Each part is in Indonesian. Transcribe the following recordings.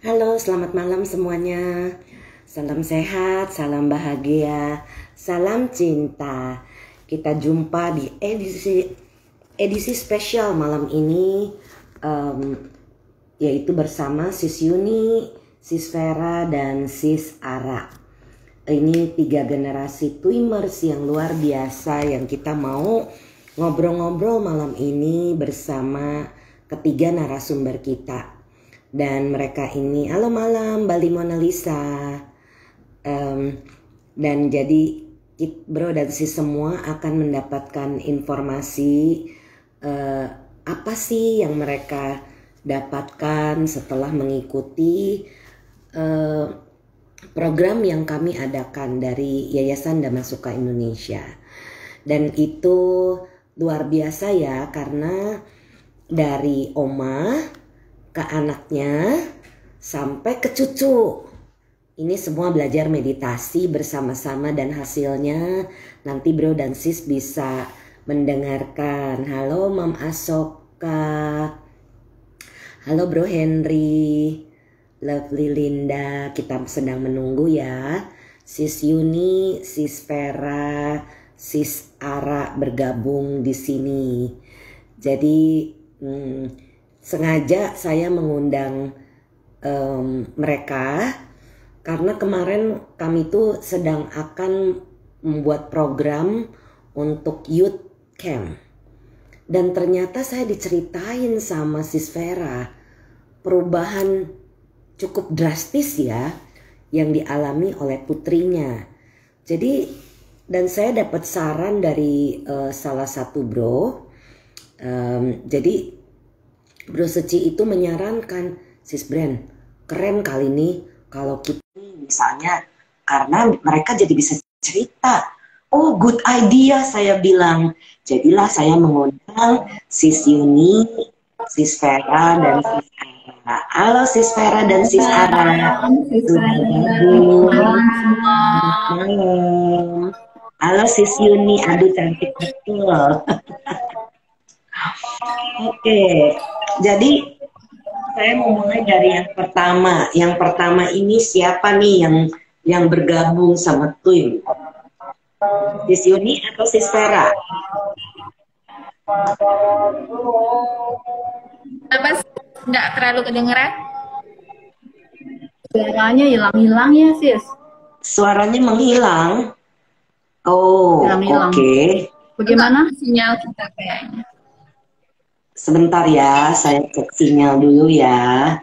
Halo, selamat malam semuanya. Salam sehat, salam bahagia, salam cinta. Kita jumpa di edisi spesial malam ini, yaitu bersama Sis Yuni, Sis Vera, dan Sis Ara. Ini 3 generasi Twimers yang luar biasa yang kita mau ngobrol-ngobrol malam ini bersama ketiga narasumber kita. Dan mereka ini, halo malam Bali Mona Lisa. Dan jadi bro dan sis semua akan mendapatkan informasi apa sih yang mereka dapatkan setelah mengikuti program yang kami adakan dari Yayasan Damasukha Indonesia. Dan itu luar biasa ya, karena dari oma ke anaknya sampai ke cucu. Ini semua belajar meditasi bersama-sama dan hasilnya nanti bro dan sis bisa mendengarkan. Halo Mam Asoka. Halo Bro Henry. Lovely Linda. Kita sedang menunggu ya. Sis Yuni, Sis Vera, Sis Ara bergabung di sini. Jadi sengaja saya mengundang mereka karena kemarin kami tuh sedang akan membuat program untuk youth camp. Dan ternyata saya diceritain sama Sis Vera perubahan cukup drastis ya yang dialami oleh putrinya. Jadi dan saya dapat saran dari salah satu bro. Jadi Bro Seci itu menyarankan, Sis Brand, keren kali ini kalau kita misalnya, karena mereka jadi bisa cerita. Oh, good idea, saya bilang. Jadilah saya mengundang Sis Yuni, Sis Vera, dan Sis Ara. Halo Sis Vera dan Sis Ara. Malam. Halo Sis Yuni, aduh cantik betul. Oke, jadi saya mau mulai dari yang pertama. Yang pertama ini siapa nih yang bergabung sama Twim? Sis Yuni atau Sis Vera? Apa nggak terlalu kedengeran? Suaranya hilang-hilang ya sis. Suaranya menghilang. Oh, oke. Bagaimana sinyal kita kayaknya? Sebentar ya, saya cek sinyal dulu ya.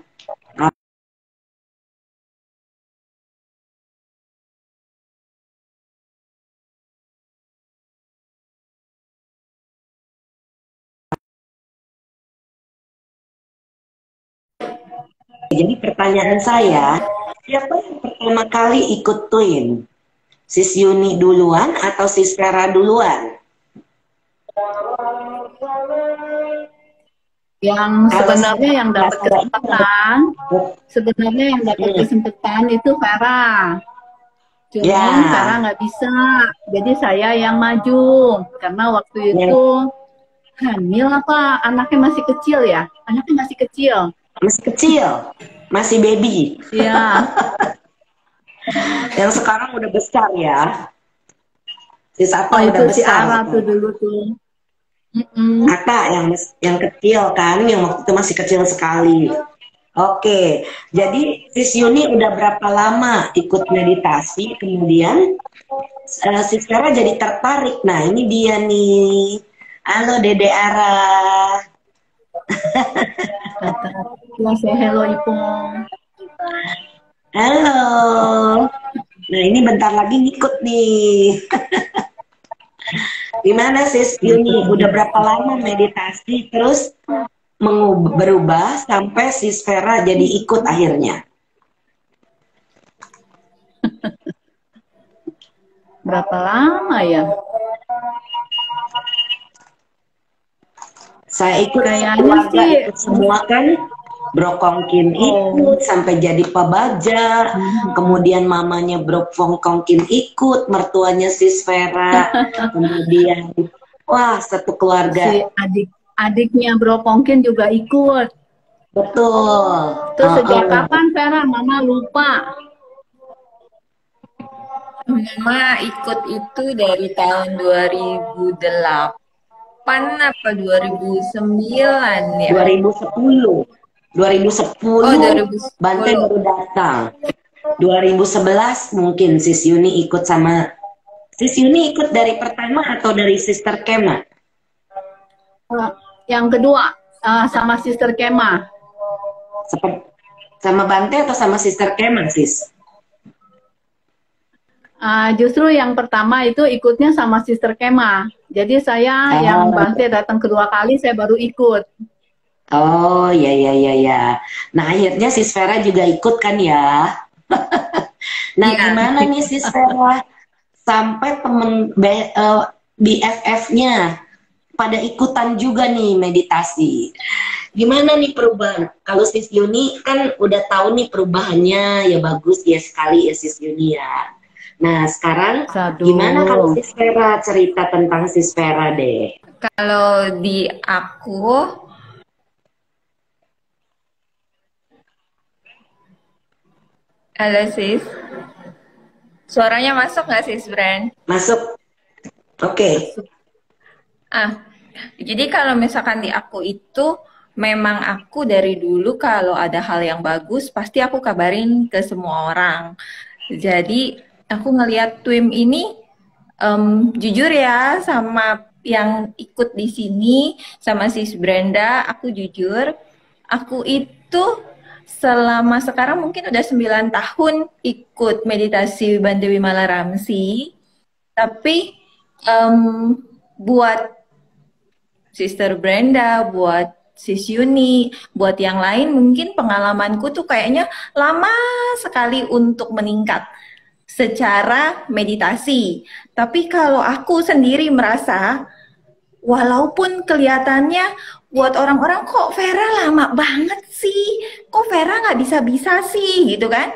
Jadi pertanyaan saya, siapa yang pertama kali ikut Twim? Sis Yuni duluan atau Sis Vera duluan? Yang sebenarnya yang dapat kesempatan, itu Vera. Cuman Vera nggak bisa, jadi saya yang maju karena waktu itu hamil apa anaknya masih kecil ya? Anaknya masih kecil. Masih kecil, masih baby. Iya. Yang sekarang udah besar ya. Sis Ata udah itu besar. Si Ara tuh dulu tuh. Ata yang kecil kan, yang waktu itu masih kecil sekali. Oke, jadi Sis Yuni udah berapa lama ikut meditasi, kemudian Sis Vera jadi tertarik. Nah ini dia nih. Halo Dede Ara. Say hello Ipong. Halo. Nah ini bentar lagi ngikut nih. Gimana Sis Yuni? Udah berapa lama meditasi terus berubah sampai Sis Vera jadi ikut akhirnya? Berapa lama ya? Saya ikut ikut semua kan. Bro Kongkin ikut sampai jadi pabaja, kemudian mamanya Bro Kongkin ikut, mertuanya Sis Vera, kemudian wah satu keluarga. Si adiknya Bro Kongkin juga ikut. Betul. Itu sejak kapan Vera? Mama lupa. Mama ikut itu dari tahun 2008 apa 2009 ya? 2010. 2010 Oh, 2010. Bante baru datang. 2011 mungkin Sis Yuni ikut sama Sis Yuni ikut dari pertama atau dari Sister Kema? Yang kedua sama Sister Kema. Sama Bante atau sama Sister Kema, Sis? Justru yang pertama itu ikutnya sama Sister Kema. Jadi saya yang Bante datang kedua kali saya baru ikut. Oh ya ya ya ya. Nah akhirnya Sis Vera juga ikut kan ya. Nah Iya. gimana nih Sis Vera sampai temen BFF-nya pada ikutan juga nih meditasi. Gimana nih perubahan? Kalau Sis Yuni kan udah tahu nih perubahannya, ya bagus ya sekali ya Sis Yuni ya. Nah sekarang gimana kalau Sis Vera, cerita tentang Sis Vera deh. Kalau di aku, halo sis, suaranya masuk nggak sis Brand? Masuk. Oke. Jadi kalau misalkan di aku itu, memang aku dari dulu kalau ada hal yang bagus, pasti aku kabarin ke semua orang. Jadi aku ngelihat Twim ini, jujur ya sama yang ikut di sini, sama sis Brenda, aku jujur, aku itu selama sekarang mungkin udah 9 tahun ikut meditasi Bante Wimala Ramsi, tapi buat Sister Brenda, buat Sis Yuni, buat yang lain mungkin pengalamanku tuh kayaknya lama sekali untuk meningkat secara meditasi. Tapi kalau aku sendiri merasa, walaupun kelihatannya buat orang-orang kok Vera lama banget sih, kok Vera nggak bisa-bisa sih gitu kan.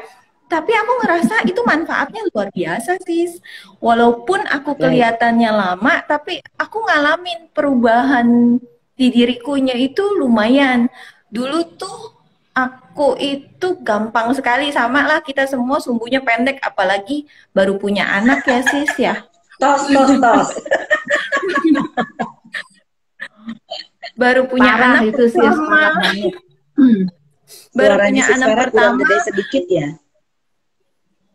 Tapi aku ngerasa itu manfaatnya luar biasa sis. Walaupun aku kelihatannya lama, tapi aku ngalamin perubahan di dirikunya itu lumayan. Dulu tuh aku itu gampang sekali, sama lah kita semua sumbunya pendek, apalagi baru punya anak ya sis ya. Tos. Baru punya anak itu sih baru punya anak pertama sedikit ya.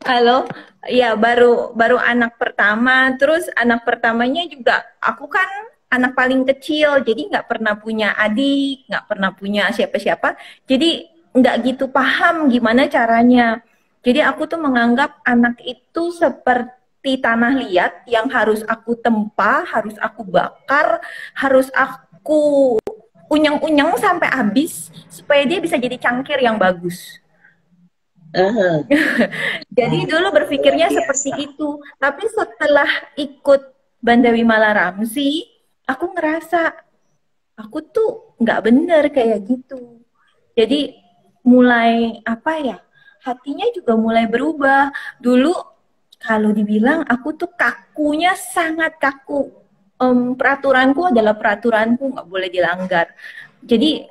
Halo, ya baru anak pertama, terus anak pertamanya juga aku kan anak paling kecil, jadi nggak pernah punya adik, nggak pernah punya siapa-siapa, jadi nggak gitu paham gimana caranya. Jadi aku tuh menganggap anak itu seperti tanah liat yang harus aku tempa, harus aku bakar, harus aku unyeng-unyeng sampai habis supaya dia bisa jadi cangkir yang bagus. Jadi dulu berpikirnya seperti itu, tapi setelah ikut Bante Wimala Ramsi, aku ngerasa aku tuh nggak bener kayak gitu. Jadi mulai apa ya, hatinya juga mulai berubah. Dulu kalau dibilang aku tuh kakunya sangat kaku. Peraturanku adalah peraturanku, nggak boleh dilanggar. Jadi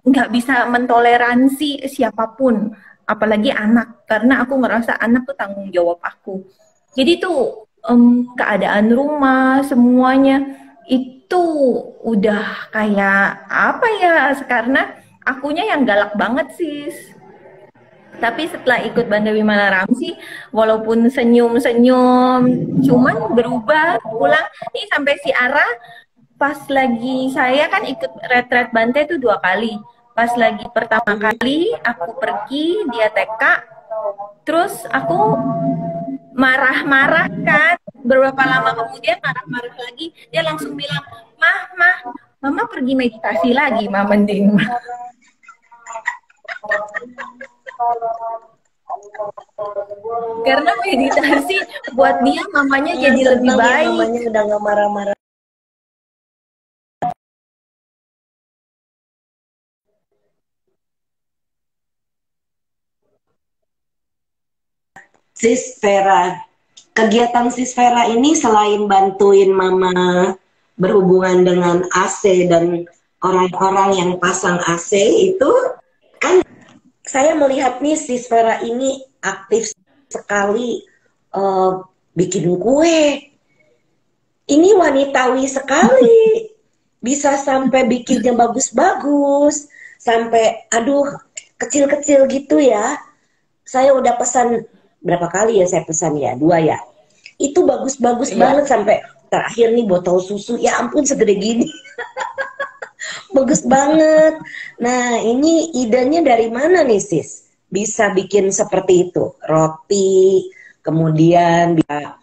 nggak bisa mentoleransi siapapun, apalagi anak, karena aku ngerasa anak tuh tanggung jawab aku. Jadi tuh keadaan rumah semuanya itu udah kayak apa ya, karena akunya yang galak banget sis. Tapi setelah ikut Bante Wimala Ramsi, walaupun senyum-senyum, cuman berubah pulang nih sampai si Ara. Pas lagi saya kan ikut retret Bante itu 2 kali. Pas lagi pertama kali aku pergi, dia TK, terus aku marah-marah kan, beberapa lama kemudian marah-marah lagi, dia langsung bilang, Mama pergi meditasi lagi, mending. Karena meditasi buat dia mamanya jadi lebih baik. Mamanya udah gak marah-marah. Sis Vera, kegiatan Sis Vera ini selain bantuin Mama berhubungan dengan AC dan orang-orang yang pasang AC itu, kan saya melihat nih si Vera ini aktif sekali bikin kue. Ini wanitawi sekali. Bisa sampai bikinnya bagus-bagus. Sampai, aduh, kecil-kecil gitu ya. Saya udah pesan, berapa kali ya saya pesan ya? 2 ya. Itu bagus-bagus banget sampai terakhir nih botol susu. Ya ampun segede gini. Bagus banget. Nah, ini idenya dari mana nih, Sis? Bisa bikin seperti itu. Roti, kemudian bisa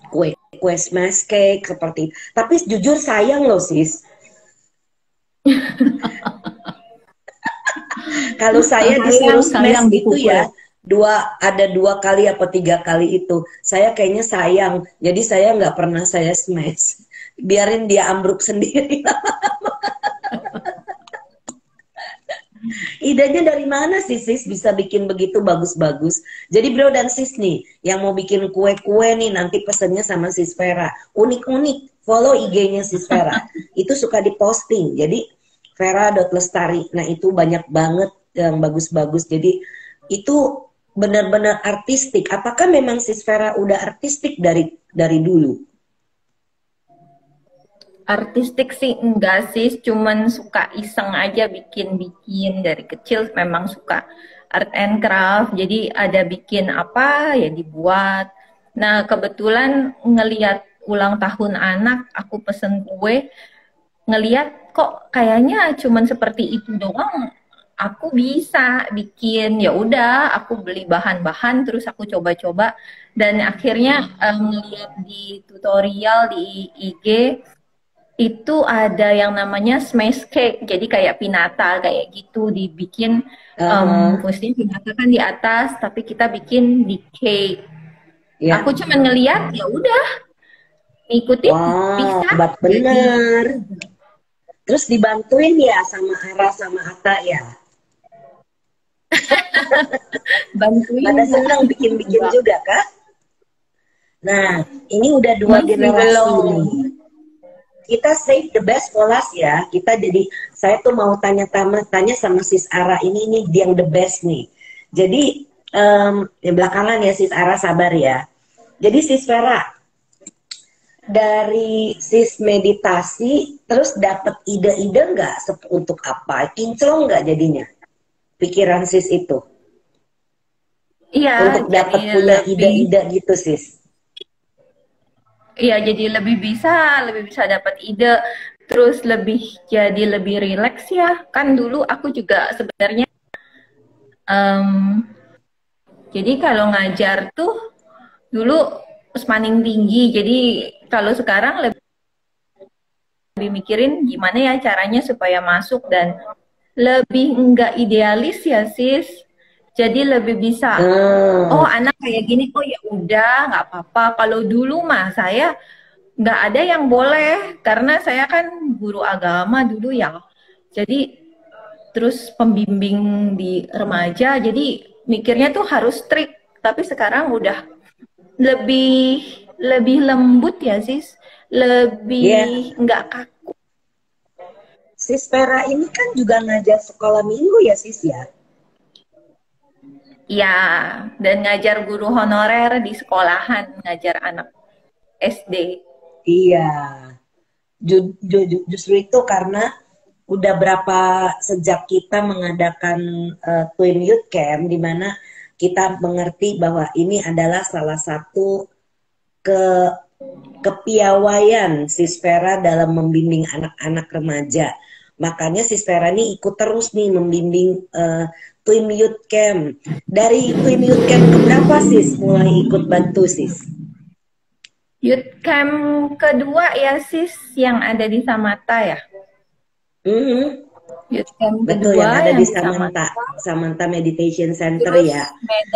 kue smash cake seperti itu. Tapi jujur sayang loh, Sis. Kalau saya disuruh smash itu ya, ada 2 kali apa 3 kali itu. Saya kayaknya sayang. Jadi saya nggak pernah saya smash. Biarin dia ambruk sendiri. Idenya dari mana sih, Sis, bisa bikin begitu bagus-bagus? Jadi bro dan sis nih, yang mau bikin kue-kue nih, nanti pesennya sama Sis Vera. Unik-unik, follow IG-nya Sis Vera. Itu suka diposting, jadi Vera.Lestari. Nah itu banyak banget yang bagus-bagus. Jadi itu benar-benar artistik. Apakah memang Sis Vera udah artistik dari dulu? Artistik sih enggak sih, cuman suka iseng aja bikin-bikin dari kecil, memang suka art and craft, jadi ada bikin apa ya dibuat. Nah kebetulan ngeliat ulang tahun anak, aku pesen kue, ngeliat kok kayaknya cuman seperti itu doang, aku bisa bikin. Ya udah, aku beli bahan-bahan terus aku coba-coba dan akhirnya ngeliat di tutorial di IG itu ada yang namanya smash cake, jadi kayak pinata kayak gitu dibikin. Mestinya pinata kan di atas, tapi kita bikin di cake. Aku cuman ngeliat, ya udah ngikutin, bisa. Hebat bener. Terus dibantuin ya sama Ara sama Atta ya. Bantuin. Pada senang bikin-bikin juga kah? Nah, ini udah 2 generasi nih. Kita save the best for last ya. Saya tuh mau tanya sama Sis Ara ini nih yang the best nih. Jadi ya belakangan ya Sis Ara, sabar ya. Jadi Sis Vera, dari Sis meditasi terus dapat ide-ide nggak untuk apa? Kinclong nggak jadinya pikiran Sis itu? Iya. Untuk dapat punya ide-ide gitu Sis. Iya, jadi lebih bisa dapat ide, terus jadi lebih rileks ya. Kan dulu aku juga sebenarnya, jadi kalau ngajar tuh dulu spanning tinggi. Jadi kalau sekarang lebih mikirin gimana ya caranya supaya masuk dan lebih enggak idealis ya Sis. Jadi lebih bisa, oh anak kayak gini, oh ya udah nggak apa-apa. Kalau dulu mah saya nggak ada yang boleh, karena saya kan guru agama dulu ya. Jadi terus pembimbing di remaja, jadi mikirnya tuh harus strict. Tapi sekarang udah lebih lembut ya Sis, lebih nggak kaku. Sis Vera ini kan juga ngajar sekolah minggu ya Sis ya? Ya, dan ngajar guru honorer di sekolahan, ngajar anak SD. Iya, justru itu karena udah sejak kita mengadakan Twin Youth Camp, di mana kita mengerti bahwa ini adalah salah satu kepiawaian Sis Vera dalam membimbing anak-anak remaja. Makanya Sis Vera ini ikut terus nih membimbing Twin Youth Camp. Dari Twin Youth Camp keberapa Sis mulai ikut bantu Sis? Youth Camp kedua ya Sis, yang ada di Samanta ya? Youth Camp betul, kedua yang ada di Samanta Meditation Center. Terus, ya.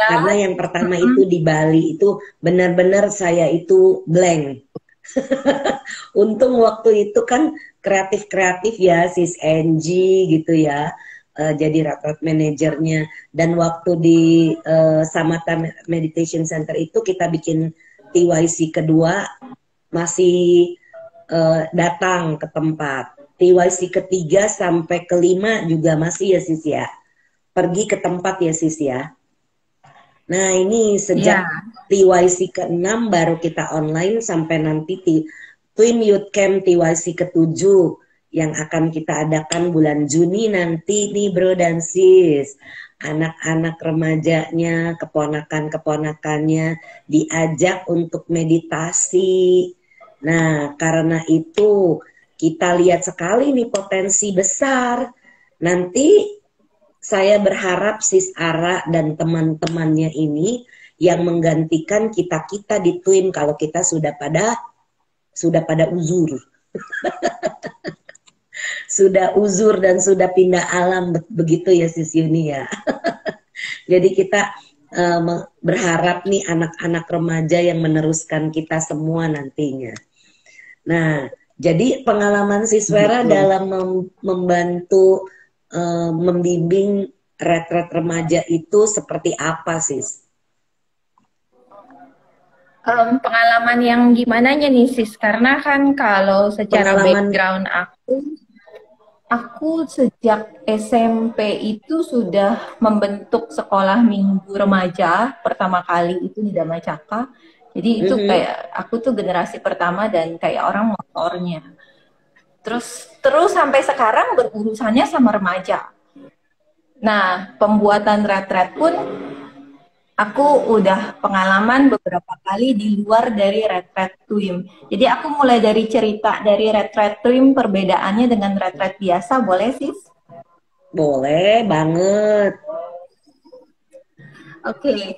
Karena yang pertama itu di Bali itu benar-benar saya itu blank. Untung waktu itu kan kreatif ya Sis Angie gitu ya. Jadi rapat manajernya, dan waktu di Samanta Meditation Center itu kita bikin TYC kedua masih datang ke tempat. TYC ketiga sampai kelima juga masih ya Sis ya. pergi ke tempat ya sis ya. Nah ini sejak Ya. TYC ke-6 baru kita online sampai nanti Twin Youth Camp TYC ke-7 yang akan kita adakan bulan Juni nanti nih bro dan sis. Anak-anak remajanya, keponakan-keponakannya diajak untuk meditasi. Nah karena itu kita lihat sekali nih potensi besar. Nanti saya berharap Sis Ara dan teman-temannya ini yang menggantikan kita-kita di Twin kalau kita sudah pada uzur. Sudah uzur dan sudah pindah alam, begitu ya Sis Yuni ya. Jadi kita berharap nih anak-anak remaja yang meneruskan kita semua nantinya. Nah, jadi pengalaman Sis Vera dalam membantu membimbing retret remaja itu seperti apa sis? Pengalaman yang gimana nih sis? Karena kan kalau secara background aku sejak SMP itu sudah membentuk sekolah minggu remaja pertama kali itu di Damai Caka. Jadi itu kayak aku tuh generasi pertama dan kayak orang motornya. Terus sampai sekarang berurusannya sama remaja. Nah, pembuatan retret pun aku udah pengalaman beberapa kali di luar dari retret twin. Jadi aku mulai dari cerita dari retret twin perbedaannya dengan retret biasa, boleh sis? Boleh banget. Oke.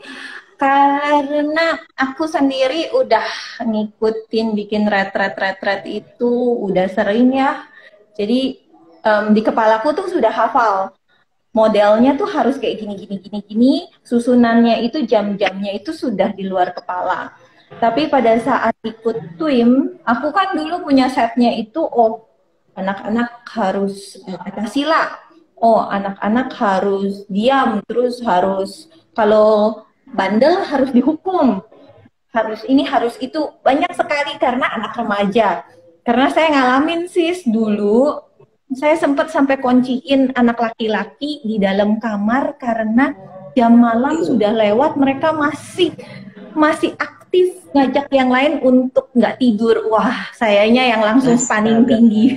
Karena aku sendiri udah ngikutin bikin retret itu udah sering ya. Jadi di kepalaku tuh sudah hafal. Modelnya tuh harus kayak gini. Susunannya itu jam-jamnya itu sudah di luar kepala. Tapi pada saat ikut TWIM, aku kan dulu punya setnya itu, anak-anak harus sila. Anak-anak harus diam, terus harus kalau bandel harus dihukum, harus ini harus itu, banyak sekali karena anak remaja. Karena saya ngalamin sis dulu, saya sempat sampai kunciin anak laki-laki di dalam kamar karena jam malam sudah lewat, mereka masih aktif ngajak yang lain untuk nggak tidur. Wah, sayanya yang langsung paling tinggi.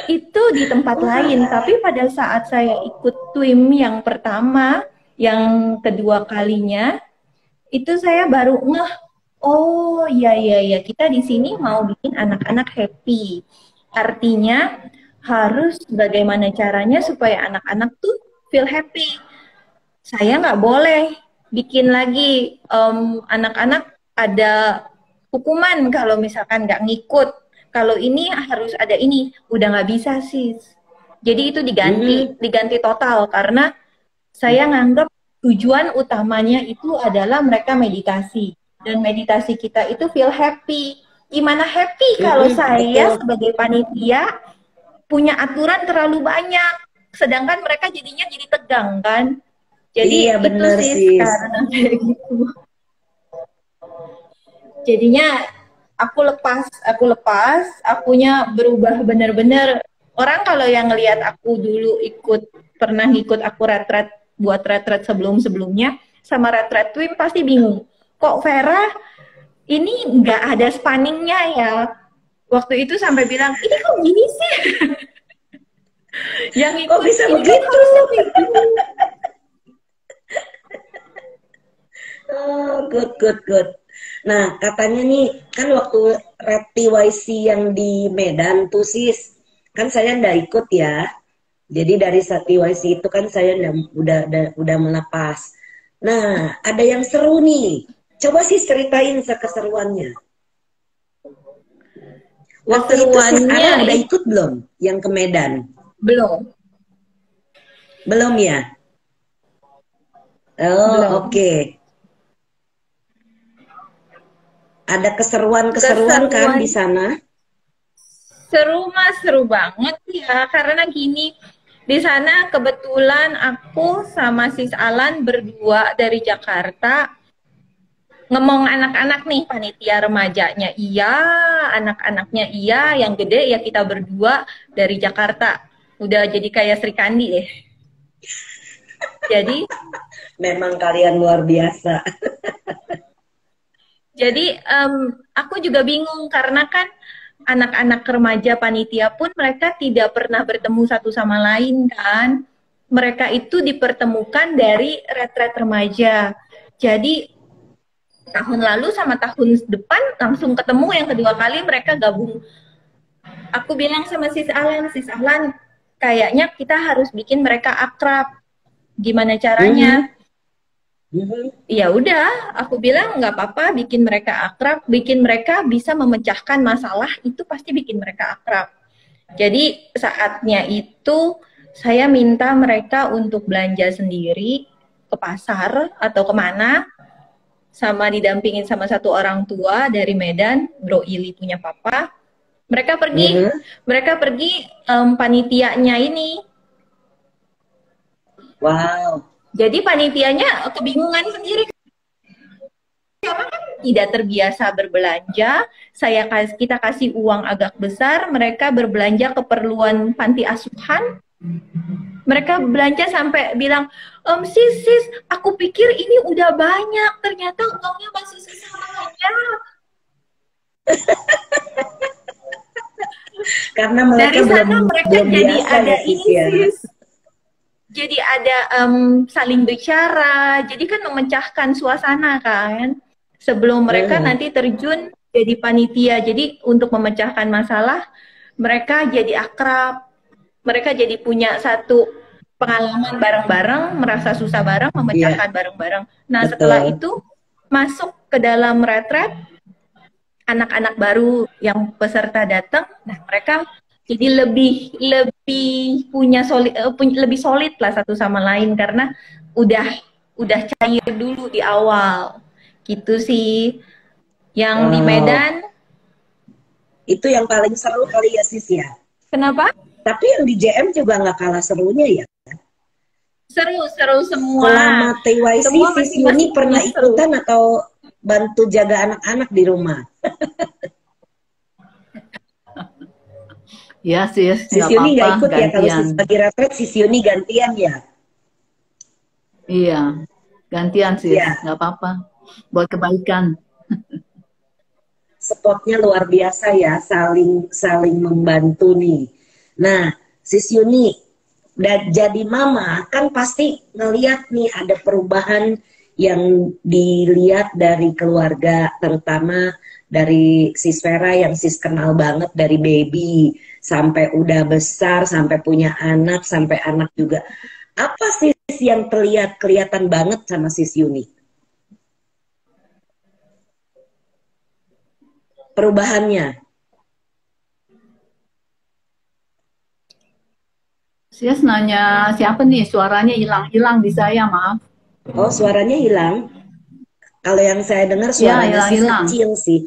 Itu di tempat lain, tapi pada saat saya ikut TWIM yang pertama, yang kedua kalinya, itu saya baru ngeh, iya, kita di sini mau bikin anak-anak happy. Artinya harus bagaimana caranya supaya anak-anak tuh feel happy. Saya nggak boleh bikin lagi anak-anak ada hukuman kalau misalkan nggak ngikut. Kalau ini harus ada ini, udah nggak bisa sis. Jadi itu diganti total karena saya nganggap tujuan utamanya itu adalah mereka meditasi. Dan meditasi kita itu feel happy. Gimana happy kalau saya sebagai panitia punya aturan terlalu banyak, sedangkan mereka jadinya jadi tegang kan? Jadi iya, itu bener, sih karena kayak gitu. Jadinya aku lepas, akunya berubah benar-benar. Orang kalau yang ngelihat aku dulu pernah ngikut aku buat retret sebelumnya sama retret twin pasti bingung. Kok Vera ini nggak ada spanningnya ya? Waktu itu sampai bilang, ini kok gini sih? Yang ikut kok bisa ini begitu? Good. Nah, katanya nih, kan waktu TYC yang di Medan tuh sis, kan saya nggak ikut ya. Jadi dari TYC itu kan saya udah melepas. Nah, ada yang seru nih. Coba sih ceritain keseruannya. Waktu itu sis Ara udah ikut belum yang ke Medan? Belum ya? Oke. Ada keseruan kan di sana? Seru banget ya, karena gini, di sana kebetulan aku sama sis Alan berdua dari Jakarta, ngomong anak-anak nih, panitia remajanya iya, anak-anaknya iya, yang gede ya kita berdua dari Jakarta. Udah jadi kayak Sri Kandi deh. Jadi Memang kalian luar biasa. Jadi aku juga bingung karena kan anak-anak remaja panitia pun mereka tidak pernah bertemu satu sama lain kan. Mereka itu dipertemukan dari retret remaja. Jadi tahun lalu sama tahun depan langsung ketemu yang kedua kali mereka gabung. Aku bilang sama Sis Ahlan, kayaknya kita harus bikin mereka akrab. Gimana caranya? Ya udah, aku bilang nggak apa-apa, bikin mereka akrab, bikin mereka bisa memecahkan masalah, itu pasti bikin mereka akrab. Jadi saatnya itu saya minta mereka untuk belanja sendiri ke pasar atau kemana, sama didampingin sama satu orang tua dari Medan, Bro Ili punya papa. Mereka pergi, panitianya ini. Wow. Jadi panitianya kebingungan sendiri karena kan tidak terbiasa berbelanja. Kita kasih uang agak besar, mereka berbelanja keperluan panti asuhan. Mereka belanja sampai bilang, sis, aku pikir ini udah banyak, ternyata uangnya masih sisa banyak. Karena mereka dari sana belum, mereka belum jadi biasa ada ya, ini ya. sis. Jadi ada saling bicara, jadi kan memecahkan suasana kan. Sebelum mereka nanti terjun jadi panitia, jadi untuk memecahkan masalah, mereka jadi akrab, mereka jadi punya satu pengalaman bareng-bareng, merasa susah bareng, memecahkan bareng-bareng. Nah setelah itu masuk ke dalam retret, anak-anak baru yang peserta datang, nah mereka jadi lebih lebih solid lah satu sama lain karena udah cair dulu di awal gitu sih. Yang di Medan itu yang paling seru kali ya sis ya. Kenapa? Tapi yang di JM juga nggak kalah serunya ya. Seru semua. Selama TYC sis Yuni pernah ikutan atau bantu jaga anak-anak di rumah? Ya sis, Sis Yuni nggak ikut gantian. Ya kalau sis bagi retret Sis Yuni gantian ya? Iya, gantian sis, nggak apa-apa, buat kebaikan. Spotnya luar biasa ya, saling membantu nih. Nah, Sis Yuni, jadi mama kan pasti ngeliat nih ada perubahan yang dilihat dari keluarga, terutama dari Sis Vera yang Sis kenal banget dari baby sampai udah besar, sampai punya anak, sampai anak juga. Apa sih yang kelihatan banget sama Sis Yuni? Perubahannya. Sis nanya siapa nih, suaranya hilang-hilang di saya, maaf. Oh, suaranya hilang. Kalau yang saya dengar suaranya Sis kecil sih.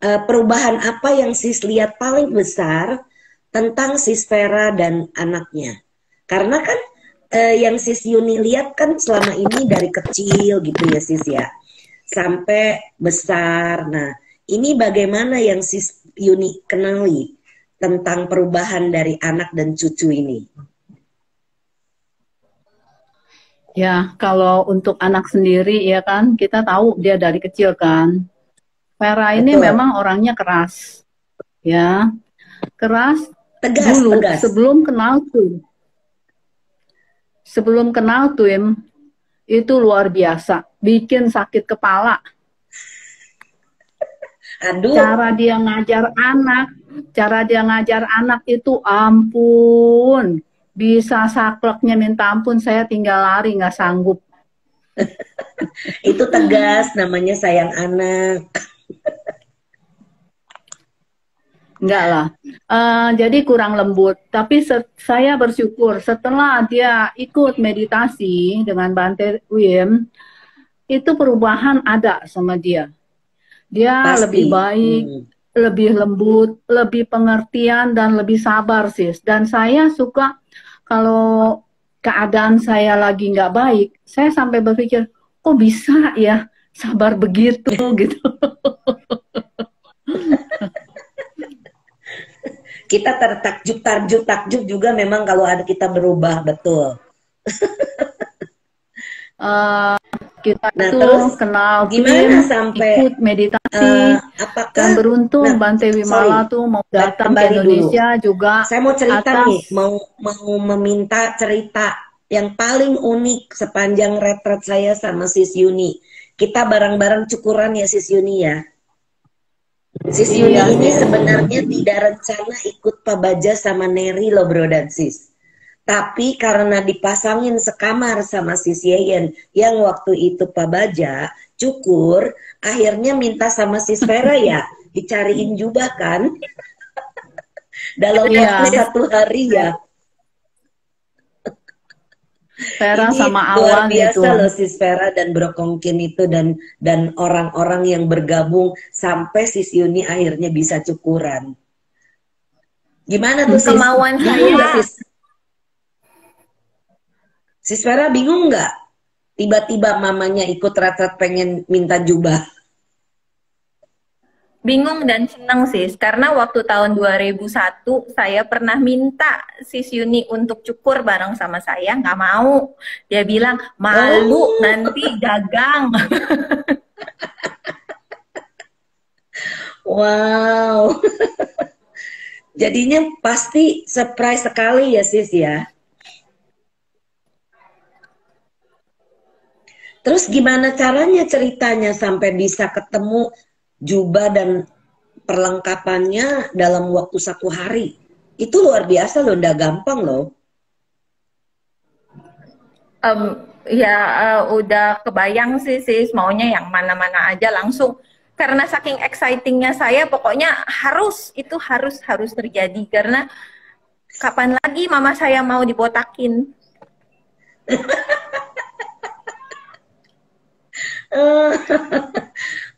Perubahan apa yang Sis lihat paling besar tentang Sis Vera dan anaknya? Karena kan yang Sis Yuni lihat kan selama ini dari kecil gitu ya Sis ya, sampai besar. Nah, ini bagaimana yang Sis Yuni kenali tentang perubahan dari anak dan cucu ini? Ya, kalau untuk anak sendiri ya kan, kita tahu dia dari kecil kan. Vera ini memang orangnya keras. Ya, keras tegas, dulu tegas. Sebelum kenal Twim, itu luar biasa, bikin sakit kepala. Aduh. Cara dia ngajar anak itu ampun, bisa sakleknya minta ampun, saya tinggal lari nggak sanggup. Itu tegas, namanya sayang anak. Enggak lah, jadi kurang lembut. Tapi saya bersyukur setelah dia ikut meditasi dengan Bante Wim, itu perubahan ada sama dia. Dia pasti lebih baik, lebih lembut, lebih pengertian, dan lebih sabar sis. Dan saya suka kalau keadaan saya lagi nggak baik, saya sampai berpikir, kok bisa ya sabar begitu gitu. Kita takjub juga memang kalau ada kita berubah, betul. Kita Nah, itu terus kenal gimana tim, sampai ikut meditasi, apakah dan beruntung Bante Wimala tuh mau datang ke Indonesia dulu. juga. Saya mau cerita atas... nih, mau meminta cerita yang paling unik sepanjang retret saya sama Sis Yuni. Kita bareng-bareng cukuran ya Sis Yuni ya. Sis Yuni ini sebenarnya tidak rencana ikut Pak Baja sama Neri loh bro dan sis. Tapi karena dipasangin sekamar sama Sis Yeyen yang waktu itu Pak Baja cukur, akhirnya minta sama Sis Vera ya dicariin jubah kan. Dalam waktu 1 hari ya. Vera ini sama luar Awan biasa itu. loh Sis Vera dan Bro Kongkin itu dan orang-orang yang bergabung sampai Sis Yuni akhirnya bisa cukuran. Gimana tuh Sis? Kemauan Bingung saya. nggak Sis? Sis Vera bingung nggak? Tiba-tiba mamanya ikut retret pengen minta jubah. Bingung dan senang sis, karena waktu tahun 2001 saya pernah minta Sis Yuni untuk cukur bareng sama saya, nggak mau. Dia bilang, malu nanti gagang. Wow. Jadinya pasti surprise sekali ya Sis ya. Terus gimana caranya ceritanya sampai bisa ketemu jubah dan perlengkapannya dalam waktu 1 hari? Itu luar biasa loh, nggak gampang loh. Udah kebayang sih sis, maunya yang mana-mana aja langsung. Karena saking excitingnya saya, pokoknya itu harus terjadi. Karena kapan lagi mama saya mau dibotakin?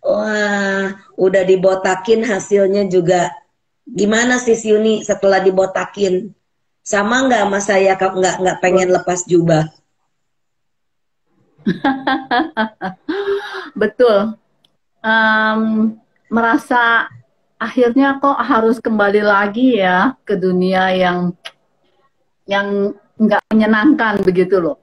Wah, udah dibotakin hasilnya juga. Gimana Sis Yuni setelah dibotakin? Sama nggak sama saya nggak pengen lepas jubah? Betul. Merasa akhirnya kok harus kembali lagi ya ke dunia yang nggak menyenangkan begitu loh.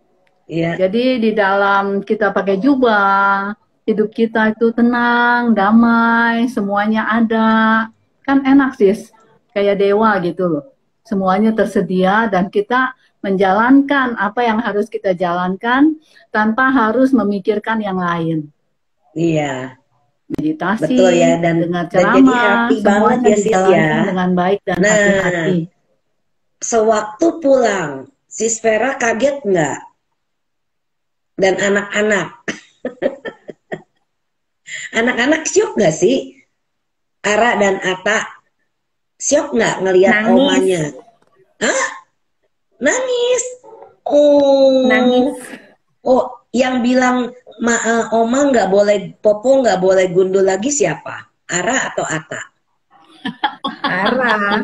Iya. Jadi di dalam kita pakai jubah, hidup kita itu tenang, damai, semuanya ada. Kan enak sis, kayak dewa gitu loh. Semuanya tersedia dan kita menjalankan apa yang harus kita jalankan tanpa harus memikirkan yang lain. Iya. Meditasi, betul ya, dan dengar jadi ceramah, happy banget ya Sis ya. Dengan baik dan Nah, hati-hati. Sewaktu pulang, Sis Vera kaget nggak? Dan anak-anak, anak-anak syok nggak sih? Ara dan Ata syok nggak ngelihat omanya? Hah? Nangis? Oh, nangis. Oh, yang bilang Oma nggak boleh popo, nggak boleh gundul lagi siapa? Ara atau Ata? Ara.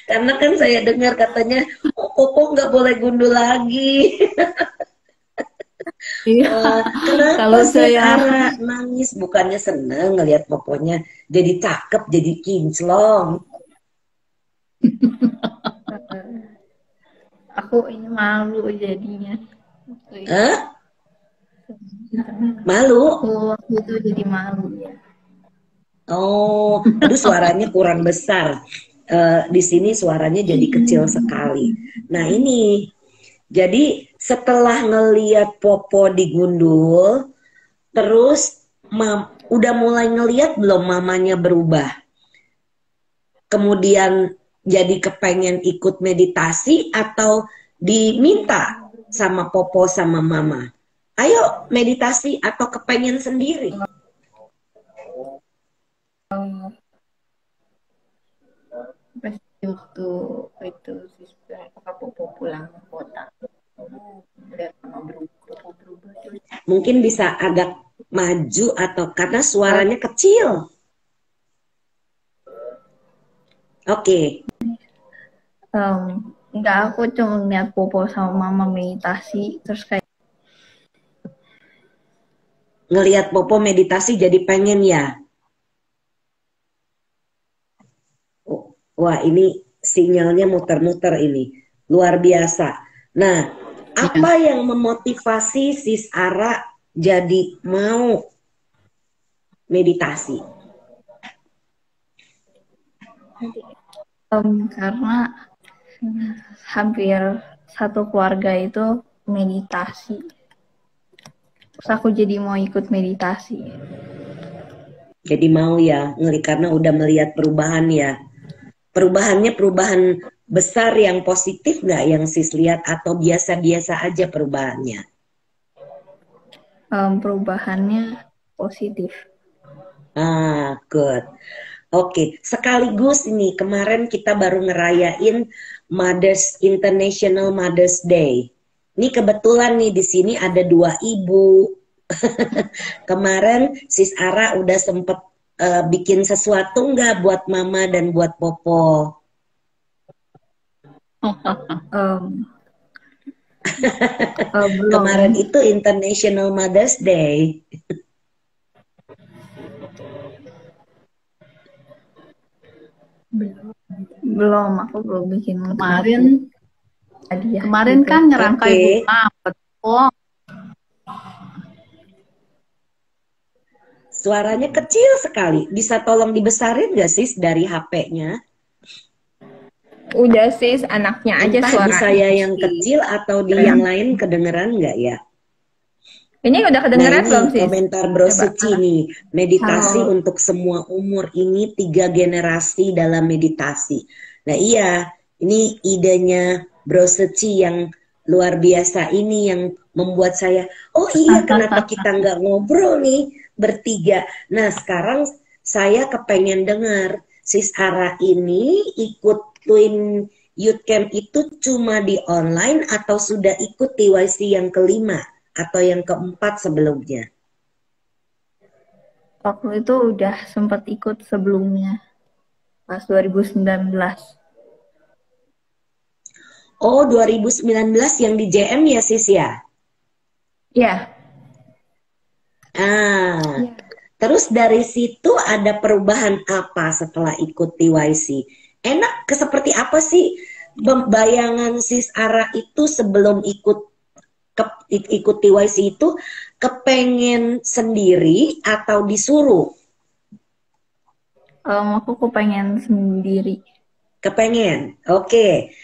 Karena kan saya dengar katanya popo nggak boleh gundul lagi. Kenapa Kalau saya Ara nangis? Bukannya seneng ngelihat poponya jadi cakep, jadi kinclong. Aku ini malu jadinya. Hah? Malu? Waktu itu jadi malu ya. Oh, aduh suaranya kurang besar. Di sini suaranya jadi kecil sekali. Nah ini, jadi setelah ngeliat popo digundul, terus udah mulai ngeliat belum mamanya berubah? Kemudian jadi kepengen ikut meditasi atau diminta sama popo sama mama? Ayo meditasi atau kepengen sendiri? Waktu itu popo pulang ke kota, udah berubah. Mungkin bisa agak maju atau karena suaranya kecil. Oke. Enggak, aku cuma lihat popo sama mama meditasi terus kayak ngelihat popo meditasi jadi pengen ya. Wah, ini sinyalnya muter-muter ini. Luar biasa. Nah, apa yang memotivasi Sis Ara jadi mau meditasi? Karena hampir satu keluarga itu meditasi. Terus aku jadi mau ikut meditasi. Jadi mau ya, karena udah melihat perubahan ya. Perubahannya perubahan besar yang positif nggak yang Sis lihat atau biasa-biasa aja perubahannya? Perubahannya positif. Good. Oke, sekaligus ini kemarin kita baru ngerayain International Mother's Day. Ini kebetulan nih di sini ada 2 ibu. Kemarin Sis Ara udah sempet bikin sesuatu nggak buat mama dan buat Popo? Belum. Kemarin itu International Mother's Day. Belum, aku belum bikin. Kemarin kan ngerangkai bunga. Betul. Suaranya kecil sekali. Bisa tolong dibesarin nggak Sis dari HP-nya? Udah Sis, anaknya aja Entah suara. di saya yang kecil atau di yang lain kedengeran nggak ya? Ini udah kedengeran belum Sis? Komentar Bro Suci nih. Meditasi untuk semua umur, ini 3 generasi dalam meditasi. Nah iya, ini idenya Bro Suci yang luar biasa ini yang membuat saya, oh iya kenapa kita nggak ngobrol nih bertiga. Nah sekarang saya kepengen dengar Sis Ara ini ikut Twin Youth Camp itu cuma di online atau sudah ikut TYC yang kelima atau yang keempat sebelumnya? Waktu itu udah sempat ikut sebelumnya, pas 2019. Oh, 2019 yang di JM ya, Sis ya? Iya. Terus dari situ ada perubahan apa setelah ikut TYC? Enak, seperti apa sih bayangan Sis Ara itu sebelum ikut TYC itu, kepengen sendiri atau disuruh? Aku kepengen sendiri. Kepengen, oke.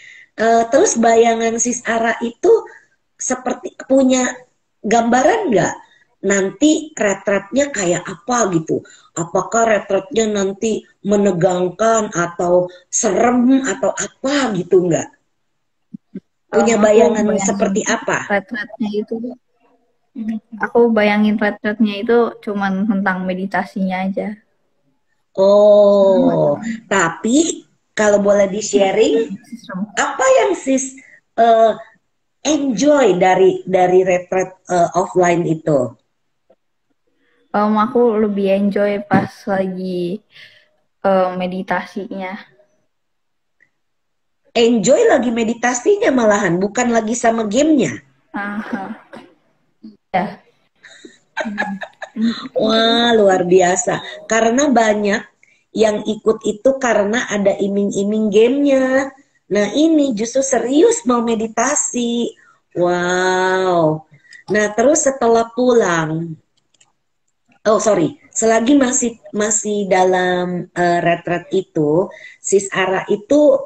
Terus bayangan Sis Ara itu seperti punya gambaran nggak? Nanti retretnya kayak apa gitu? Apakah retretnya nanti menegangkan atau serem atau apa gitu nggak? Punya bayangan seperti apa? Retretnya itu, aku bayangin retretnya itu cuman tentang meditasinya aja. Oh, tapi kalau boleh di-sharing, apa yang Sis enjoy dari retret offline itu? Aku lebih enjoy pas lagi meditasinya. Enjoy lagi meditasinya malahan, bukan lagi sama gamenya. Ya. Wah, luar biasa. Karena banyak yang ikut itu karena ada iming-iming gamenya. Nah, ini justru serius mau meditasi. Wow. Nah, terus setelah pulang, selagi masih dalam retret itu, Sis Ara itu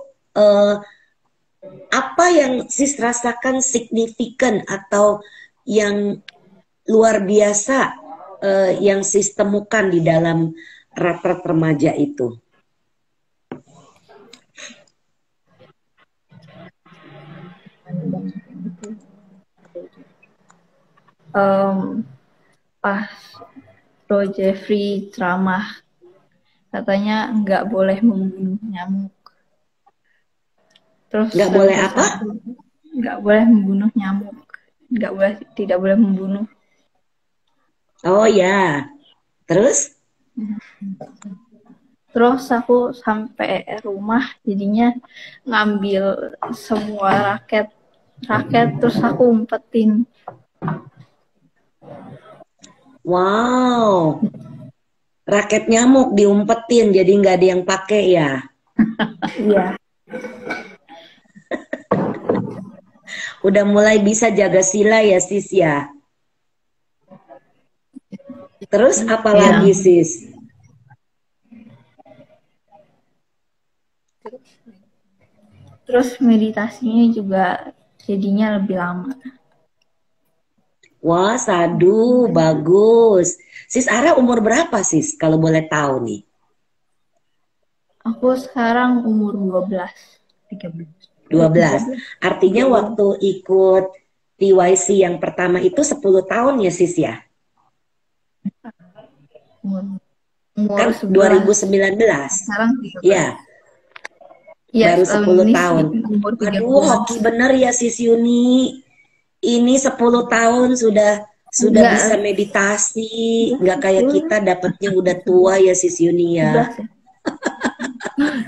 apa yang Sis rasakan signifikan atau yang luar biasa yang Sis temukan di dalam retret remaja itu? Pas Bro Jeffrey ceramah, katanya nggak boleh membunuh nyamuk. Terus nggak boleh apa? Nggak boleh membunuh nyamuk. Tidak boleh membunuh. Oh ya, terus? Terus aku sampai rumah jadinya ngambil semua raket terus aku umpetin. Wow, raket nyamuk diumpetin jadi nggak ada yang pakai ya? Iya. Udah mulai bisa jaga sila ya sis ya. Terus apa lagi sis? Terus meditasinya juga jadinya lebih lama. Wah, sadu, bagus. Sis Ara umur berapa sis kalau boleh tahu nih? Aku sekarang umur 12. 12. Artinya waktu ikut TYC yang pertama itu 10 tahun ya sis ya? Umur Kan 2019. Sekarang 13. Ya, Ya, baru 10 tahun. Umur 13. Aduh, hoki bener ya sis Yuni. Ini 10 tahun sudah Enggak. bisa meditasi. Nggak kayak kita dapatnya udah tua ya sis Yuni ya.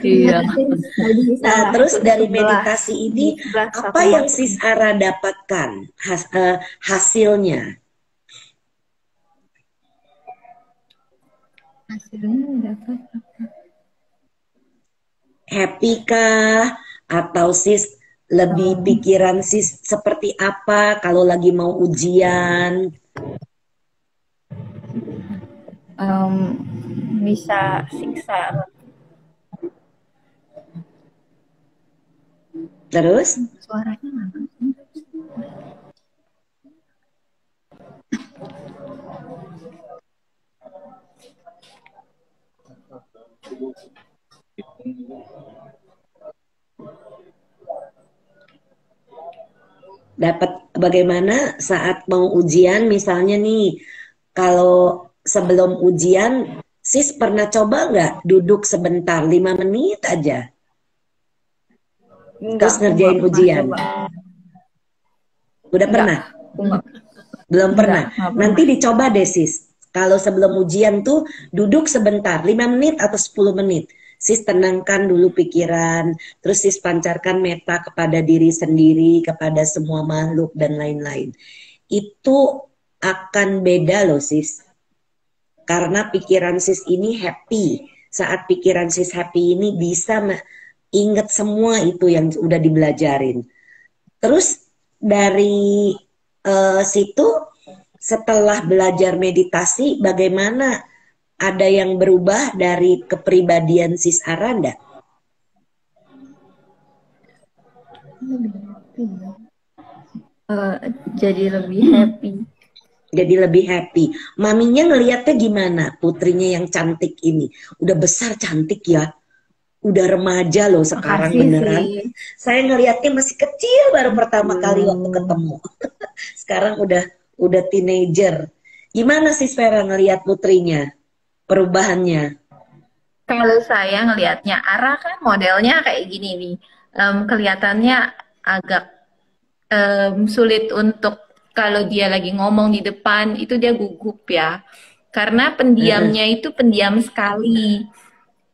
Iya. Nah, terus dari meditasi ini apa yang sis Ara dapatkan hasilnya? Hasilnya dapat apa? Happy kah? Atau sis lebih pikiran sis seperti apa kalau lagi mau ujian? Bisa siksa. Terus? Suaranya mana? Dapat bagaimana saat mau ujian misalnya nih, kalau sebelum ujian sis pernah coba nggak duduk sebentar 5 menit aja terus ngerjain ujian? Udah pernah? Belum pernah? Nanti dicoba deh sis, kalau sebelum ujian tuh duduk sebentar 5 menit atau 10 menit, sis tenangkan dulu pikiran, terus sis pancarkan meta kepada diri sendiri, kepada semua makhluk dan lain-lain. Itu akan beda loh sis. Karena pikiran sis ini happy. Saat pikiran sis happy ini bisa ingat semua itu yang udah dibelajarin. Terus dari situ setelah belajar meditasi, bagaimana? Ada yang berubah dari kepribadian sis Ara enggak? Jadi lebih happy. Jadi lebih happy. Maminya ngelihatnya gimana? Putrinya yang cantik ini. Udah besar cantik ya. Udah remaja loh sekarang. Makasih beneran. Sih. Saya ngelihatnya masih kecil baru pertama kali waktu ketemu. Sekarang udah teenager. Gimana sih Vera ngelihat putrinya? Perubahannya? Kalau saya ngelihatnya Ara kan modelnya kayak gini nih. Kelihatannya agak sulit untuk kalau dia lagi ngomong di depan itu dia gugup ya. Karena pendiamnya itu pendiam sekali.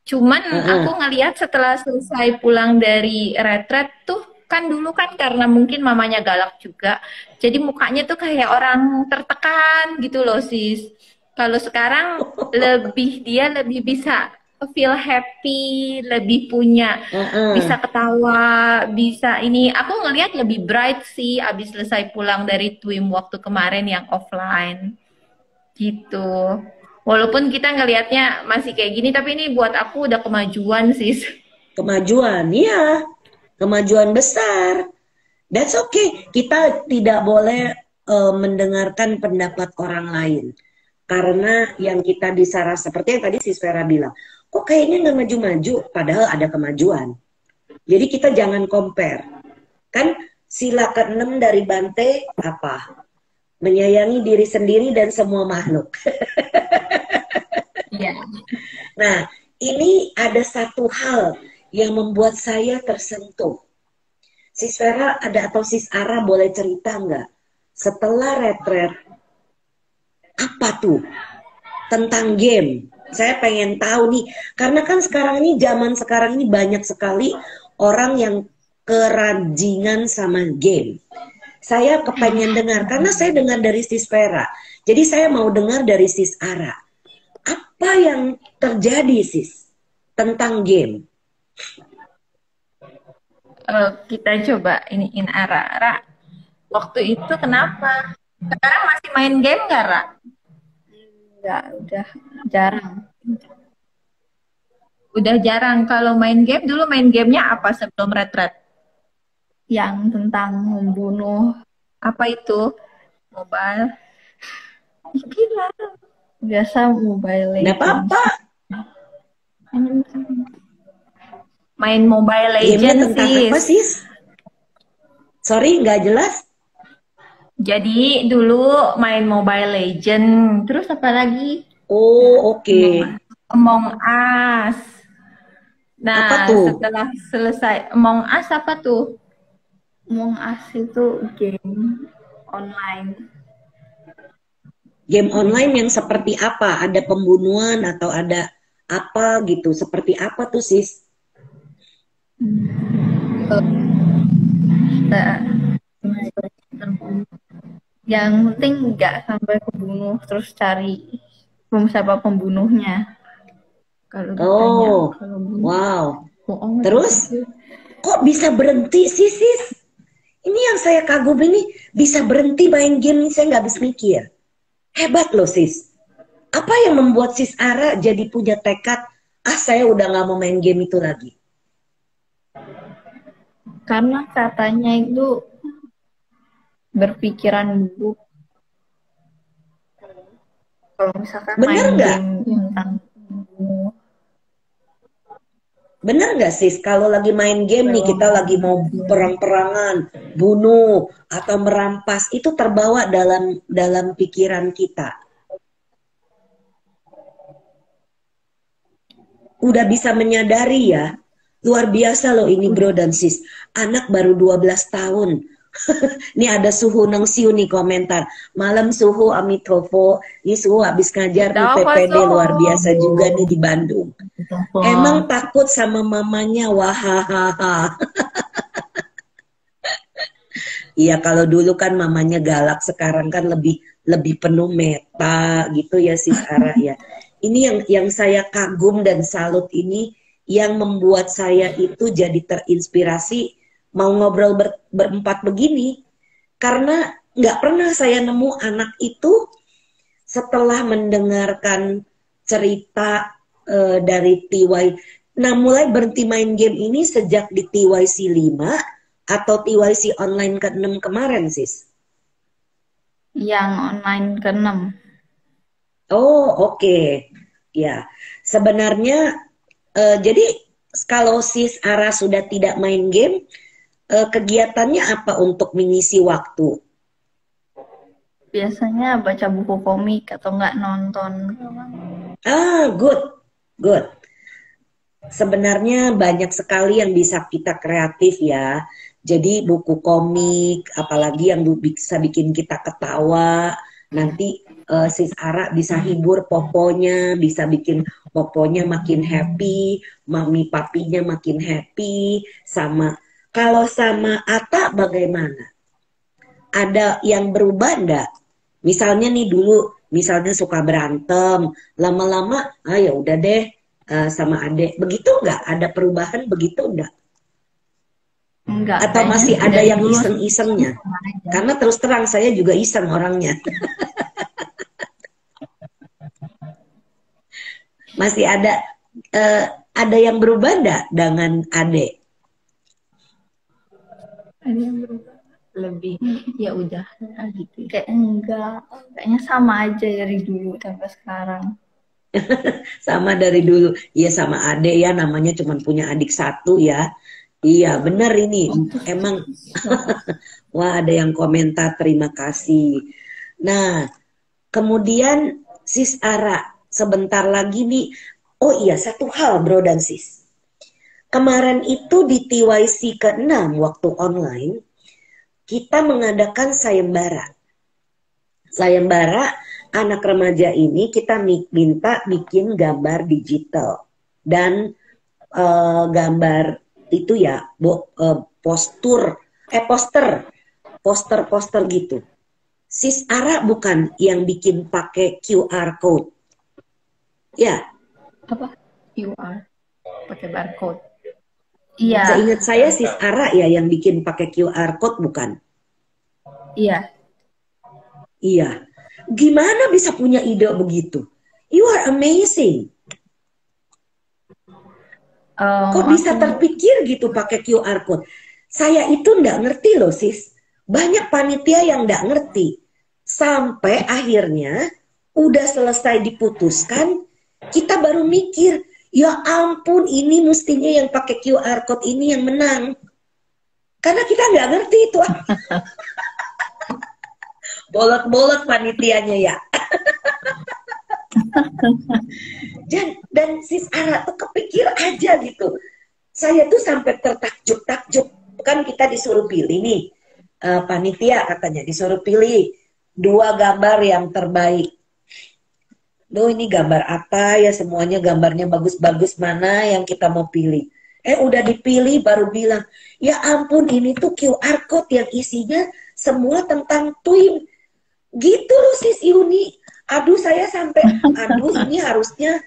Cuman aku ngelihat setelah selesai pulang dari retret tuh kan dulu kan karena mungkin mamanya galak juga. Jadi mukanya tuh kayak orang tertekan gitu loh sis. Kalau sekarang dia lebih bisa feel happy, lebih punya, bisa ketawa, bisa ini. Aku ngelihat lebih bright sih abis selesai pulang dari Twim waktu kemarin yang offline. Gitu. Walaupun kita ngelihatnya masih kayak gini, tapi ini buat aku udah kemajuan sih. Kemajuan, iya. Kemajuan besar. That's okay. Kita tidak boleh mendengarkan pendapat orang lain. Karena yang kita bisa rasa, seperti yang tadi Sis Vera bilang, kok kayaknya nggak maju-maju, padahal ada kemajuan. Jadi kita jangan compare. Kan sila ke-6 dari Bante apa? Menyayangi diri sendiri dan semua makhluk. Yeah. Nah, ini ada satu hal yang membuat saya tersentuh. Sis Vera ada atau Sis Ara boleh cerita nggak? Setelah retret, apa tuh tentang game? Saya pengen tahu nih, karena kan sekarang ini zaman sekarang ini banyak sekali orang yang kerajingan sama game. Saya kepengen dengar, karena saya dengar dari Sis Vera. Jadi saya mau dengar dari Sis Ara. Apa yang terjadi Sis tentang game? kita coba iniin Ara. Waktu itu kenapa? Sekarang masih main game nggak, Ra? Enggak, udah jarang. Udah jarang. Kalau main game, dulu main gamenya apa sebelum Red? Yang tentang membunuh. Apa itu? Mobile? Gila. Biasa Mobile Nggak Legends. apa-apa. Main Mobile Gamenya Legends, tentang apa, sis? Sorry, nggak jelas. Jadi dulu main Mobile Legends. Terus apa lagi? Oh, oke. Among Us. Nah, Apa tuh? setelah selesai Among Us apa tuh? Among Us itu game online. Game online yang seperti apa? Ada pembunuhan atau ada apa gitu? Seperti apa tuh, sis? Yang penting nggak sampai kebunuh, terus cari siapa pembunuhnya. Kalau ditanya, Oh, kalau bunuh, wow. bohong. Terus kok bisa berhenti sih, sis? Ini yang saya kagum ini, bisa berhenti main game ini, saya nggak habis mikir. Hebat loh, sis. Apa yang membuat sis Ara jadi punya tekad, saya udah nggak mau main game itu lagi? Karena katanya itu berpikiran buruk. Kalau misalkan Bener main nggak? game tentang membunuh, Bener nggak, sis? Kalau lagi main game nih, kita lagi mau perang-perangan, bunuh atau merampas, itu terbawa dalam pikiran kita. Udah bisa menyadari ya. Luar biasa loh ini bro dan sis. Anak baru 12 tahun. Ini ada Suhu Nengsiu nih komentar. Malam Suhu Amitofo. Ini Suhu habis ngajar di PPD luar biasa juga nih di Bandung. Emang takut sama mamanya? Wahahaha. Iya, kalau dulu kan mamanya galak, sekarang kan lebih penuh meta gitu ya sis Ara ya. Ini yang saya kagum dan salut ini, yang membuat saya itu jadi terinspirasi mau ngobrol berempat begini, karena nggak pernah saya nemu anak itu setelah mendengarkan cerita dari TY. Nah, mulai berhenti main game ini sejak di TYC 5 atau TYC online ke-6 kemarin, sis? yang online ke-6. Oh, oke. Ya, sebenarnya jadi kalau sis Ara sudah tidak main game, kegiatannya apa untuk mengisi waktu? Biasanya baca buku komik atau nggak nonton. Good. Sebenarnya banyak sekali yang bisa kita kreatif ya. Jadi buku komik, apalagi yang bisa bikin kita ketawa. Nanti sis Ara bisa hibur poponya, bisa bikin poponya makin happy, mami papinya makin happy. Kalau sama Ata bagaimana? Ada yang berubah enggak? Misalnya nih dulu, misalnya suka berantem, lama-lama, ya udah deh sama adek. Begitu enggak? Ada perubahan begitu enggak? Enggak. Atau masih ada yang iseng-isengnya? Karena terus terang saya juga iseng orangnya. Masih ada yang berubah enggak dengan adek? Ada yang berubah. Lebih ya udah gitu. Kayak enggak, kayaknya sama aja dari dulu sampai sekarang. Sama dari dulu. Iya, sama adek ya, namanya cuma punya adik satu ya. Iya, benar ini. Emang wah, ada yang komentar, terima kasih. Nah, kemudian sis Ara, sebentar lagi nih. Oh iya, satu hal bro dan sis. Kemarin itu di TYC ke-6 waktu online, kita mengadakan sayembara. Sayembara anak remaja ini kita minta bikin gambar digital. Dan gambar itu ya, poster gitu. Sis Ara bukan yang bikin pakai QR code. Ya. Apa? QR. Pakai barcode. Iya, Seingat saya Sis Ara ya yang bikin pakai QR code bukan? iya. Iya. Gimana bisa punya ide begitu? You are amazing. Kok bisa Aku terpikir gitu pakai QR code? Saya itu nggak ngerti loh sis. Banyak panitia yang nggak ngerti. Sampai akhirnya udah selesai diputuskan, kita baru mikir, ya ampun ini mestinya yang pakai QR code ini yang menang. Karena kita nggak ngerti itu. Bolot-bolot panitianya ya. Dan sis Ara tuh kepikir aja gitu. Saya tuh sampai tertakjub-takjub. Kan kita disuruh pilih nih, panitia katanya disuruh pilih 2 gambar yang terbaik. Duh ini gambar apa ya, semuanya gambarnya bagus-bagus, mana yang kita mau pilih. Udah dipilih baru bilang, ya ampun ini tuh QR code yang isinya semua tentang twin. Gitu loh sis Yuni. Aduh saya sampai, aduh ini harusnya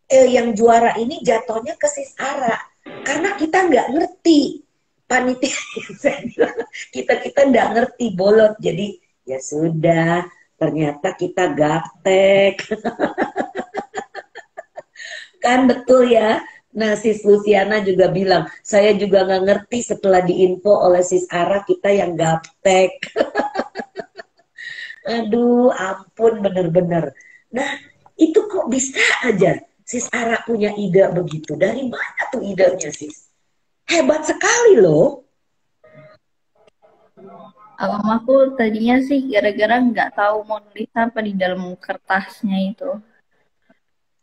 yang juara ini jatuhnya ke sis Ara. Karena kita nggak ngerti. Panitia kita nggak ngerti bolot. Jadi ya sudah, ternyata kita gaptek. Kan betul ya. Nah, Sis Luciana juga bilang, saya juga nggak ngerti setelah diinfo oleh Sis Ara kita yang gaptek. Aduh, ampun bener-bener. Nah, itu kok bisa aja Sis Ara punya ide begitu. Dari mana tuh idenya, Sis? Hebat sekali loh. aku tadinya sih gara-gara nggak tahu mau nulis apa di dalam kertasnya itu.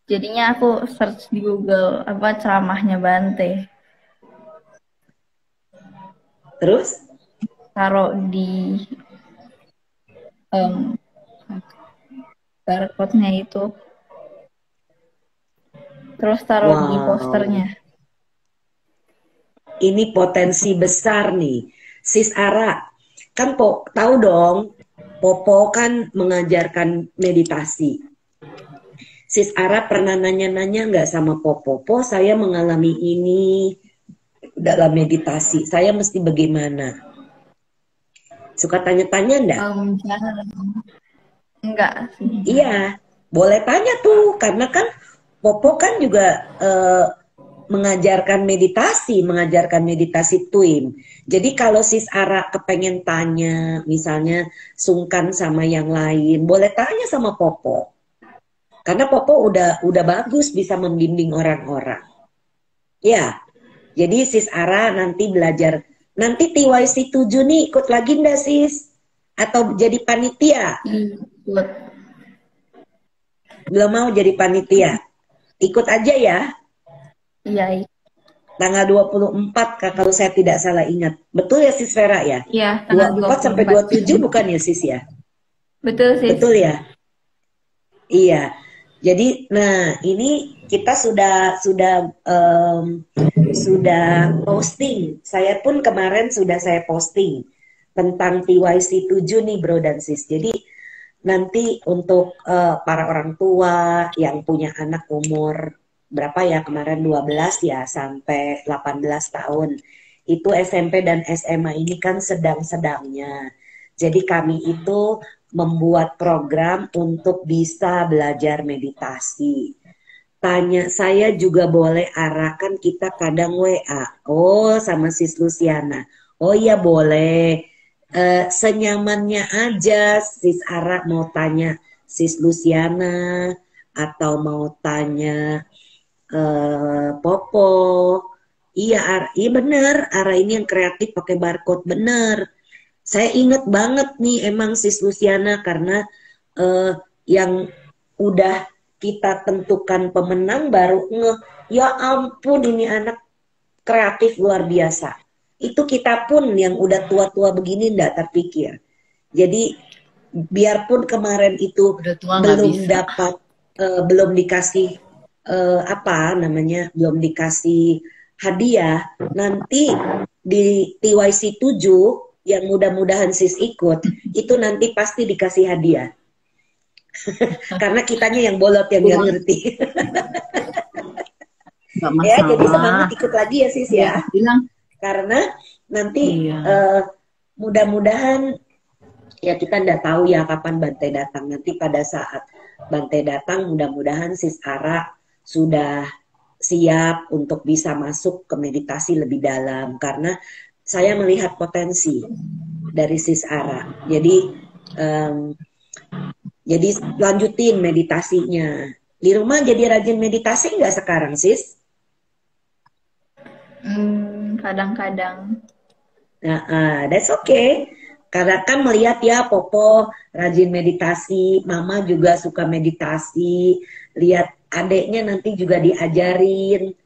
Jadinya aku search di Google apa ceramahnya Bante, Terus? taruh di em, barcode-nya itu, terus taruh di Wow, posternya. ini potensi besar nih. Sis Ara, kan tahu dong, Popo kan mengajarkan meditasi. Sis Ara pernah nanya-nanya nggak sama Popo? Po, saya mengalami ini dalam meditasi. Saya mesti bagaimana? Suka tanya-tanya enggak? Jangan, enggak sih. Iya, boleh tanya tuh. Karena kan Popo kan juga mengajarkan meditasi twin. Jadi kalau Sis Ara kepengen tanya, misalnya sungkan sama yang lain, boleh tanya sama Popo. Karena Popo udah bagus bisa membimbing orang-orang. Ya, jadi Sis Ara nanti belajar. Nanti TYC 7 nih ikut lagi nggak Sis? Atau jadi panitia? Ikut. Belum mau jadi panitia? Ikut aja ya. Iya. Tanggal 24 kalau saya tidak salah ingat. Betul ya Sis Vera ya? Iya, tanggal 24 sampai 27 bukan ya Sis ya? Betul sih. Betul ya? Iya. Jadi, nah ini kita sudah posting. Saya pun kemarin sudah saya posting tentang TYC 7 nih Bro dan Sis. Jadi nanti untuk para orang tua yang punya anak umur berapa ya kemarin 12 ya sampai 18 tahun. Itu SMP dan SMA ini kan sedang-sedangnya. Jadi kami itu membuat program untuk bisa belajar meditasi. Tanya saya juga boleh arahkan kita kadang WA. Oh sama Sis Luciana. Oh iya boleh. Senyamannya aja Sis Ara mau tanya Sis Luciana atau mau tanya Popo. Iya, iya bener. Ara ini yang kreatif pakai barcode bener. Saya inget banget nih emang Sis Luciana karena yang udah kita tentukan pemenang baru ya ampun ini anak kreatif luar biasa. Itu kita pun yang udah tua-tua begini nggak terpikir. Jadi biarpun kemarin itu belum dapat, belum dikasih belum dikasih hadiah, nanti di TYC 7 yang mudah-mudahan Sis ikut, itu nanti pasti dikasih hadiah. Karena kitanya yang bolot yang nggak ngerti. nggak Ya, jadi masalah. semangat ikut lagi ya sis Ya, ya. bilang Karena nanti iya. mudah-mudahan ya kita nggak tahu ya kapan Bante datang. Nanti pada saat Bante datang mudah-mudahan sis Ara sudah siap untuk bisa masuk ke meditasi lebih dalam. Karena saya melihat potensi dari sis Ara. Jadi lanjutin meditasinya. Di rumah jadi rajin meditasi nggak sekarang sis? Kadang-kadang. Nah, that's okay. Karena kan melihat ya Popo rajin meditasi, Mama juga suka meditasi, lihat adeknya nanti juga diajarin,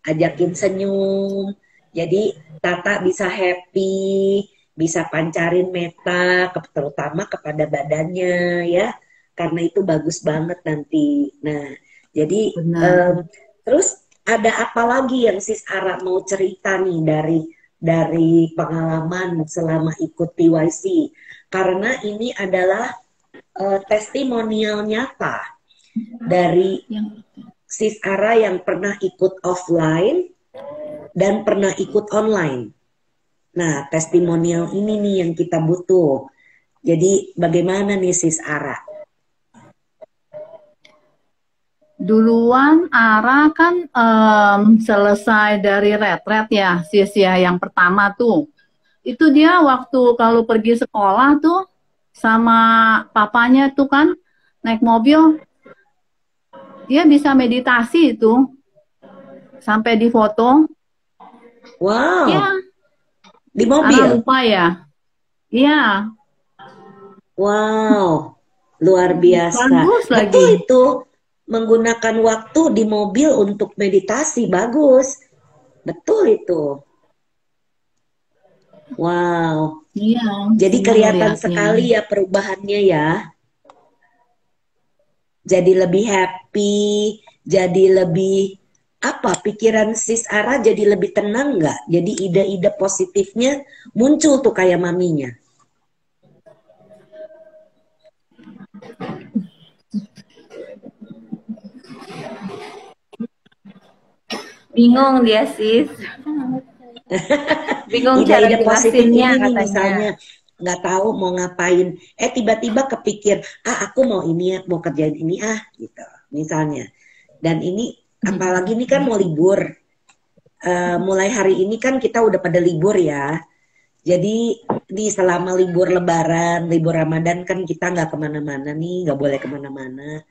ajakin senyum. Jadi Tata bisa happy, bisa pancarin meta, terutama kepada badannya ya, karena itu bagus banget nanti. Nah, jadi Benar. terus ada apa lagi yang Sis Ara mau cerita nih dari pengalaman selama ikut TYC? Karena ini adalah testimonial nyata dari Yang Sis Ara yang pernah ikut offline dan pernah ikut online. Nah, testimonial ini nih yang kita butuh. Jadi bagaimana nih Sis Ara? duluan Ara kan selesai dari retret ya, sis ya, yang pertama tuh. Itu dia waktu kalau pergi sekolah tuh sama papanya tuh kan naik mobil, dia bisa meditasi itu sampai di foto. Wow, Ya, di Ara mobil. lupa ya. Iya, Wow, luar biasa. bagus Betul lagi. itu, menggunakan waktu di mobil untuk meditasi, bagus. Betul itu. Wow, Iya, jadi senang kelihatan lihatnya. sekali ya perubahannya ya. Jadi lebih happy, jadi lebih apa pikiran Sis Ara jadi lebih tenang nggak? Jadi ide-ide positifnya muncul tuh kayak maminya. Bingung dia sis. Bingung cara Ide-ide positif jelasinnya ini nih katanya. misalnya nggak tahu mau ngapain, tiba-tiba kepikir, aku mau ini ya, mau kerjain ini gitu misalnya. Dan ini apalagi ini kan mau libur, mulai hari ini kan kita udah pada libur ya. Jadi di selama libur Lebaran, libur Ramadan kan kita nggak kemana-mana nih, nggak boleh kemana-mana.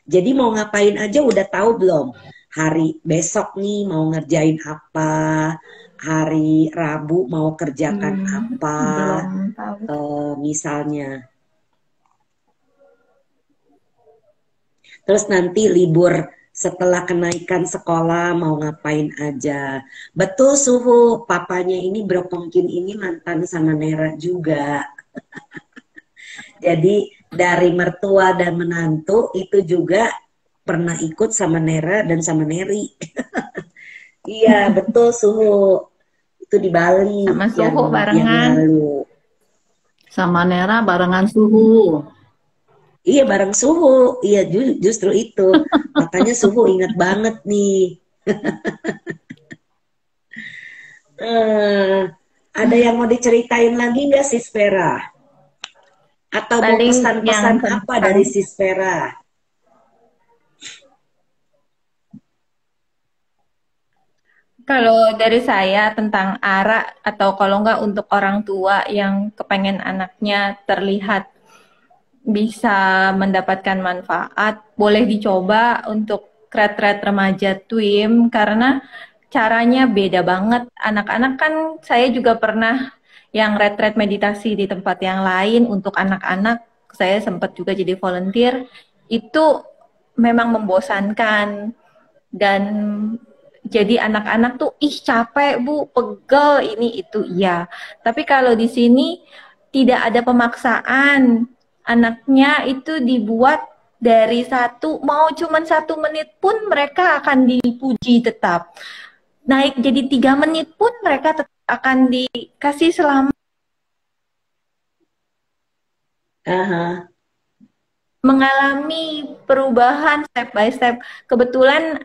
Jadi mau ngapain aja udah tahu belum? Hari besok nih mau ngerjain apa? Hari Rabu mau kerjakan apa? Belum tahu. Misalnya. Terus nanti libur setelah kenaikan sekolah mau ngapain aja. Betul suhu, papanya ini Bropongkin ini mantan sama Nera juga. Jadi dari mertua dan menantu itu juga pernah ikut sama Nera dan sama Neri. Iya, betul suhu. Itu di Bali Sama yang suhu barengan. lalu. Sama Nera barengan suhu. Iya, bareng suhu. Iya, justru itu. Makanya suhu ingat banget nih. Ada yang mau diceritain lagi nggak Sis Vera? Atau mau Paling pesan-pesan yang apa dari Sis Vera? kalau dari saya tentang Ara atau kalau enggak untuk orang tua yang kepengen anaknya terlihat bisa mendapatkan manfaat, boleh dicoba untuk retret remaja TWIM karena caranya beda banget. Anak-anak kan saya juga pernah yang retret meditasi di tempat yang lain untuk anak-anak. Saya sempat juga jadi volunteer. Itu memang membosankan dan jadi anak-anak tuh capek Bu, pegel ini itu iya. Tapi kalau di sini tidak ada pemaksaan. Anaknya itu dibuat dari mau cuman 1 menit pun mereka akan dipuji tetap. Naik jadi 3 menit pun mereka tetap akan dikasih selamat. Mengalami perubahan step by step. Kebetulan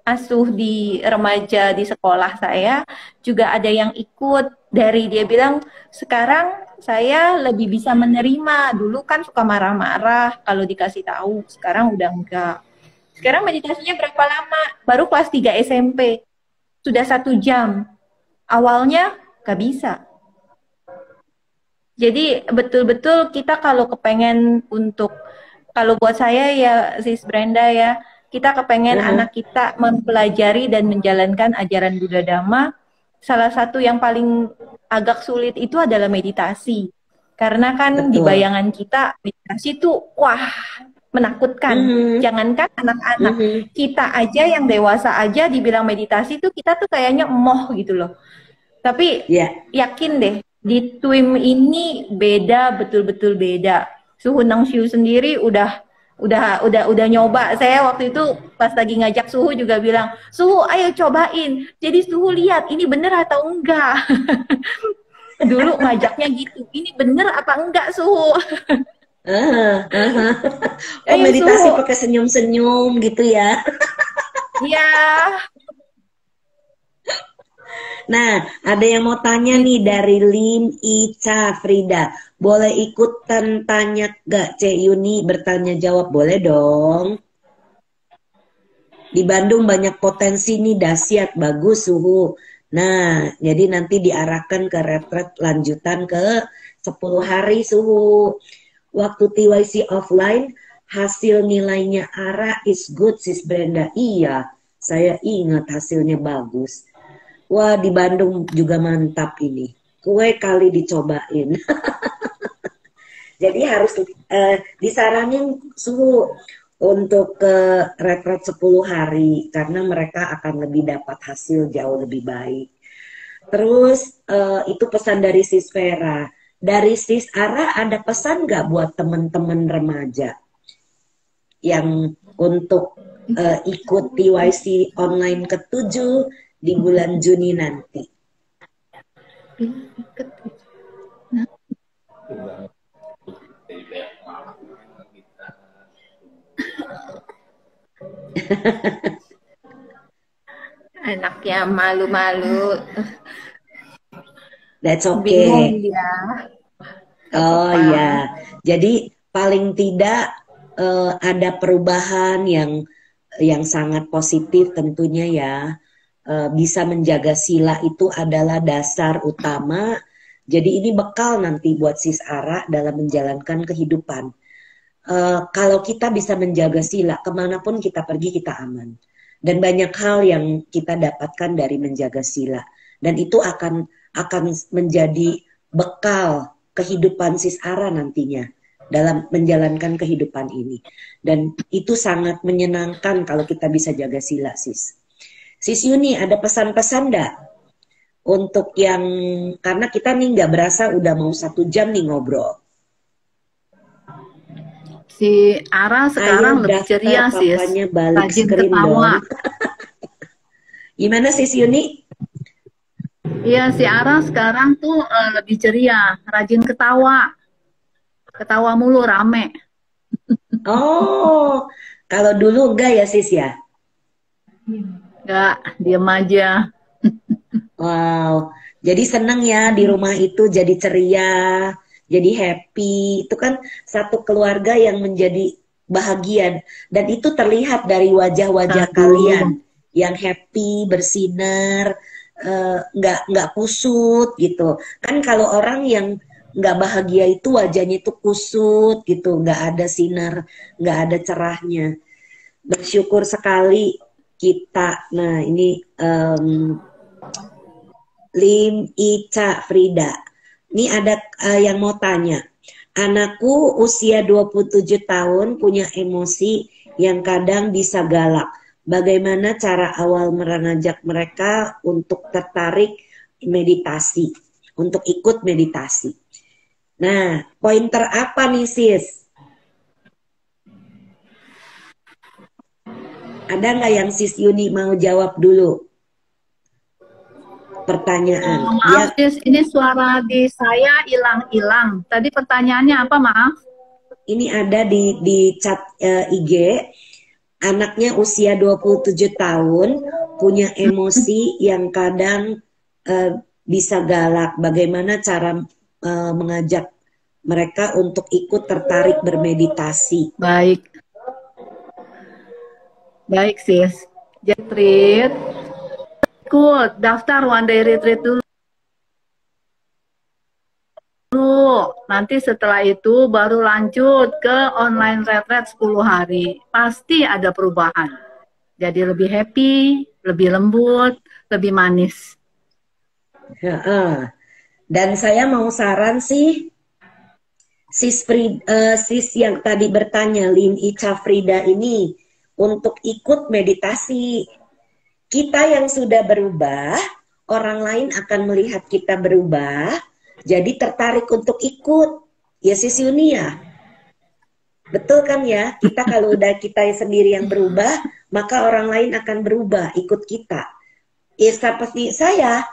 asuh di remaja di sekolah saya juga ada yang ikut. Dari dia bilang sekarang saya lebih bisa menerima, dulu kan suka marah-marah kalau dikasih tahu, sekarang udah enggak. Sekarang meditasinya berapa lama? Baru kelas 3 SMP sudah 1 jam, awalnya gak bisa. Jadi betul-betul kita kalau kepengen untuk, kalau buat saya ya Sis Brenda ya, kita kepengen anak kita mempelajari dan menjalankan ajaran Buddha Dhamma, salah satu yang paling agak sulit itu adalah meditasi. Karena kan di bayangan kita meditasi itu wah menakutkan. Jangankan anak-anak, kita aja yang dewasa aja dibilang meditasi tuh kita tuh kayaknya emoh gitu loh. Tapi yakin deh, di TWIM ini beda, betul-betul beda. Suhu Nangshu sendiri udah nyoba. Saya waktu itu pas lagi ngajak Suhu juga bilang, Suhu ayo cobain. Jadi Suhu lihat ini bener atau enggak. Dulu ngajaknya gitu, ini bener apa enggak Suhu? Oh, meditasi pakai senyum-senyum gitu ya? Iya. Nah, ada yang mau tanya nih dari Lim Ica Frida. Boleh ikutan tanya gak Cek Yuni bertanya jawab? Boleh dong. Di Bandung banyak potensi nih, dahsyat, bagus Suhu. Nah, jadi nanti diarahkan ke retret lanjutan ke 10 hari Suhu. Waktu TYC offline, hasil nilainya Ara is good Sis Brenda. Iya, saya ingat hasilnya bagus. Wah, di Bandung juga mantap ini. Kue kali dicobain. Jadi harus disaranin Suhu untuk ke retret 10 hari. Karena mereka akan lebih dapat hasil jauh lebih baik. Terus itu pesan dari Sis Vera. Dari Sis Ara ada pesan nggak buat teman-teman remaja yang untuk ikut TYC online ke-7 di bulan Juni nanti? Anaknya malu-malu. That's okay. Bingung dia. Oh ya, jadi paling tidak ada perubahan yang sangat positif tentunya ya. Bisa menjaga sila itu adalah dasar utama. Jadi ini bekal nanti buat Sis Ara dalam menjalankan kehidupan. Kalau kita bisa menjaga sila, kemanapun kita pergi kita aman. Dan banyak hal yang kita dapatkan dari menjaga sila. Dan itu akan menjadi bekal kehidupan Sis Ara nantinya dalam menjalankan kehidupan ini. Dan itu sangat menyenangkan kalau kita bisa jaga sila, Sis. Sis Yuni, ada pesan-pesan enggak? Untuk yang, karena kita nih nggak berasa udah mau 1 jam nih ngobrol. Si Ara sekarang lebih ceria sih, rajin ketawa. Gimana Sis Yuni? Iya, si Ara sekarang tuh lebih ceria, rajin ketawa. Ketawa mulu, rame. Oh, kalau dulu enggak ya Sis ya? Enggak, diem aja. Wow, jadi seneng ya di rumah itu jadi ceria, jadi happy. Itu kan satu keluarga yang menjadi bahagia. Dan itu terlihat dari wajah-wajah kalian yang happy, bersinar, nggak kusut gitu. Kan kalau orang yang nggak bahagia itu wajahnya itu kusut gitu, nggak ada sinar, nggak ada cerahnya. Bersyukur sekali kita. Nah ini Lim Ica Frida. Ini ada yang mau tanya. Anakku usia 27 tahun punya emosi yang kadang bisa galak. Bagaimana cara awal mengajak mereka untuk tertarik meditasi, untuk ikut meditasi? Nah, pointer apa nih Sis? Ada nggak yang Sis Yuni mau jawab dulu? Pertanyaan. Maaf Sis, ini suara di saya hilang-hilang. Tadi pertanyaannya apa, maaf? Ini ada di chat IG. anaknya usia 27 tahun, punya emosi yang kadang bisa galak. Bagaimana cara mengajak mereka untuk ikut tertarik bermeditasi? Baik, baik sis. Retreat, ikut daftar one day retreat dulu. Nanti setelah itu baru lanjut ke online retreat 10 hari. Pasti ada perubahan. Jadi lebih happy, lebih lembut, lebih manis. Dan saya mau saran sih, sis yang tadi bertanya, Lin Ica Frida ini, untuk ikut meditasi. Kita yang sudah berubah, orang lain akan melihat kita berubah, jadi tertarik untuk ikut. Ya sis Yuni ya? Betul kan ya? Kita kalau udah kita sendiri yang berubah, maka orang lain akan berubah, ikut kita. Ya seperti saya,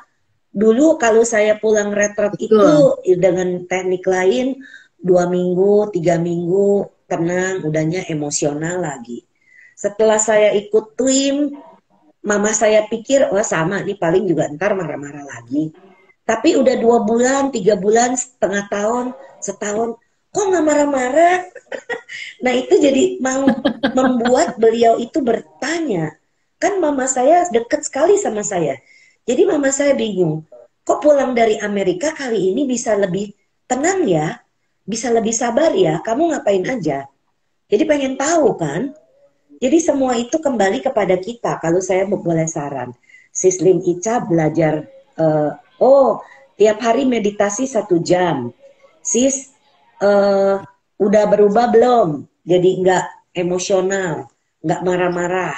dulu kalau saya pulang retret itu dengan teknik lain, 2 minggu, 3 minggu, tenang, udahnya emosional lagi. Setelah saya ikut TWIM, mama saya pikir, oh sama nih paling juga ntar marah-marah lagi. Tapi udah 2 bulan, 3 bulan, setengah tahun, setahun, kok nggak marah-marah? Nah itu jadi mau membuat beliau itu bertanya. Kan mama saya deket sekali sama saya. Jadi mama saya bingung, kok pulang dari Amerika kali ini bisa lebih tenang ya? Bisa lebih sabar ya? Kamu ngapain aja? Jadi pengen tahu kan? Jadi semua itu kembali kepada kita. Kalau saya boleh saran, Sis Lin Ica belajar, tiap hari meditasi 1 jam. Sis udah berubah belum? Jadi nggak emosional, nggak marah-marah.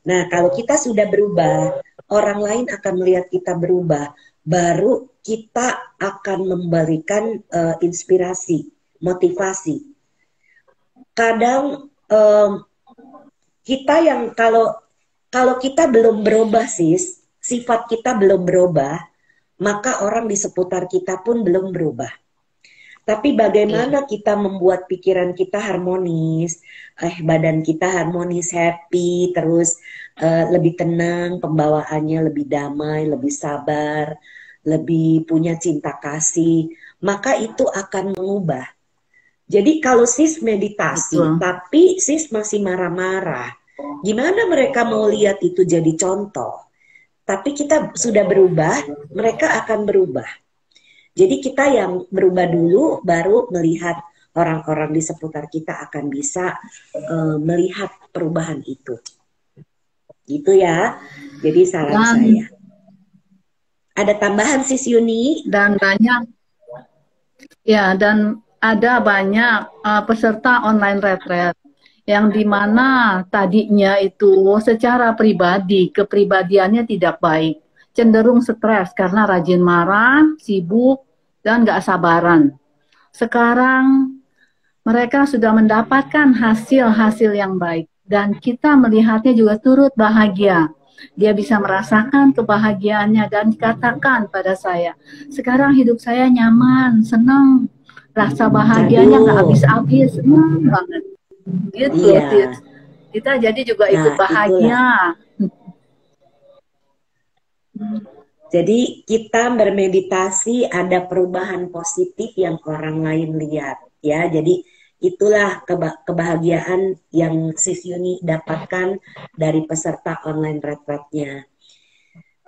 Nah kalau kita sudah berubah, orang lain akan melihat kita berubah. Baru kita akan memberikan inspirasi, motivasi. Kadang kita yang kalau kita belum berubah sis, sifat kita belum berubah, maka orang di seputar kita pun belum berubah. Tapi bagaimana kita membuat pikiran kita harmonis, badan kita harmonis, happy, terus lebih tenang, pembawaannya lebih damai, lebih sabar, lebih punya cinta kasih, maka itu akan mengubah. Jadi kalau sis meditasi, tapi sis masih marah-marah, gimana mereka mau lihat itu jadi contoh? Tapi kita sudah berubah, mereka akan berubah. Jadi kita yang berubah dulu, baru melihat orang-orang di seputar kita akan bisa melihat perubahan itu. Gitu ya. Jadi saran saya. Ada tambahan sis Yuni? Dan banyak, ya, dan ada banyak peserta online retreat yang dimana tadinya itu secara pribadi, kepribadiannya tidak baik. Cenderung stres karena rajin marah, sibuk, dan gak sabaran. Sekarang mereka sudah mendapatkan hasil-hasil yang baik. Dan kita melihatnya juga turut bahagia. Dia bisa merasakan kebahagiaannya dan dikatakan pada saya, sekarang hidup saya nyaman, senang. Rasa bahagianya gak habis-habis, senang banget. Gitu, iya. Kita jadi juga ikut bahagia. Jadi kita bermeditasi ada perubahan positif yang orang lain lihat ya. Jadi itulah kebahagiaan yang Sis Yuni dapatkan dari peserta online retreatnya.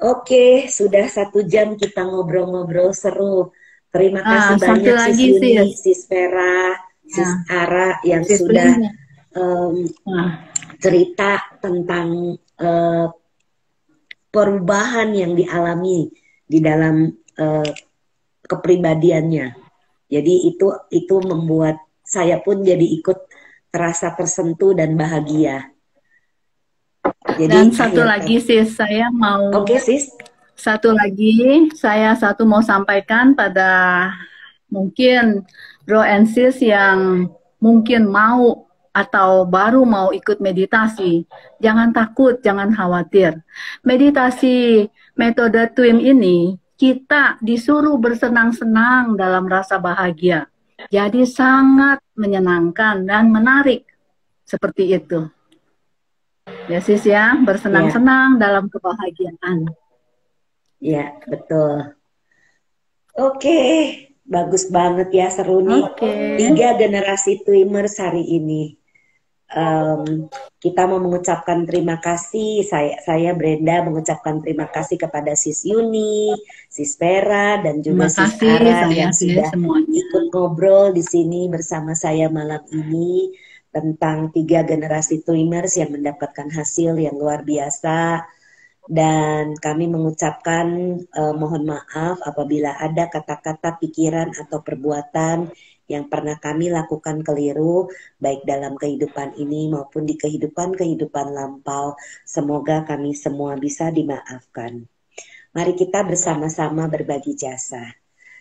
Oke, sudah 1 jam kita ngobrol-ngobrol seru. Terima kasih banyak Sis Yuni, Sis Vera, Sis Ara yang sudah cerita tentang perubahan yang dialami di dalam kepribadiannya. Jadi itu membuat saya pun jadi ikut terasa tersentuh dan bahagia. Jadi, dan satu lagi sis, saya mau. Oke sis. Satu lagi, saya mau sampaikan pada mungkin bro and sis yang mungkin mau atau baru mau ikut meditasi, jangan takut, jangan khawatir. Meditasi metode TWIM ini, kita disuruh bersenang-senang dalam rasa bahagia. Jadi sangat menyenangkan dan menarik. Seperti itu. Ya sis ya, bersenang-senang dalam kebahagiaan. Ya, betul. Oke, bagus banget ya, seru nih. Oke. 3 generasi Twimers hari ini. Kita mau mengucapkan terima kasih. Saya Brenda mengucapkan terima kasih kepada Sis Yuni, Sis Vera, dan juga Terima Sis kasih Ara saya yang sis sudah semuanya. ikut ngobrol di sini bersama saya malam ini tentang 3 generasi Twimers yang mendapatkan hasil yang luar biasa. Dan kami mengucapkan mohon maaf apabila ada kata-kata, pikiran, atau perbuatan yang pernah kami lakukan keliru, baik dalam kehidupan ini maupun di kehidupan lampau. Semoga kami semua bisa dimaafkan. Mari kita bersama-sama berbagi jasa.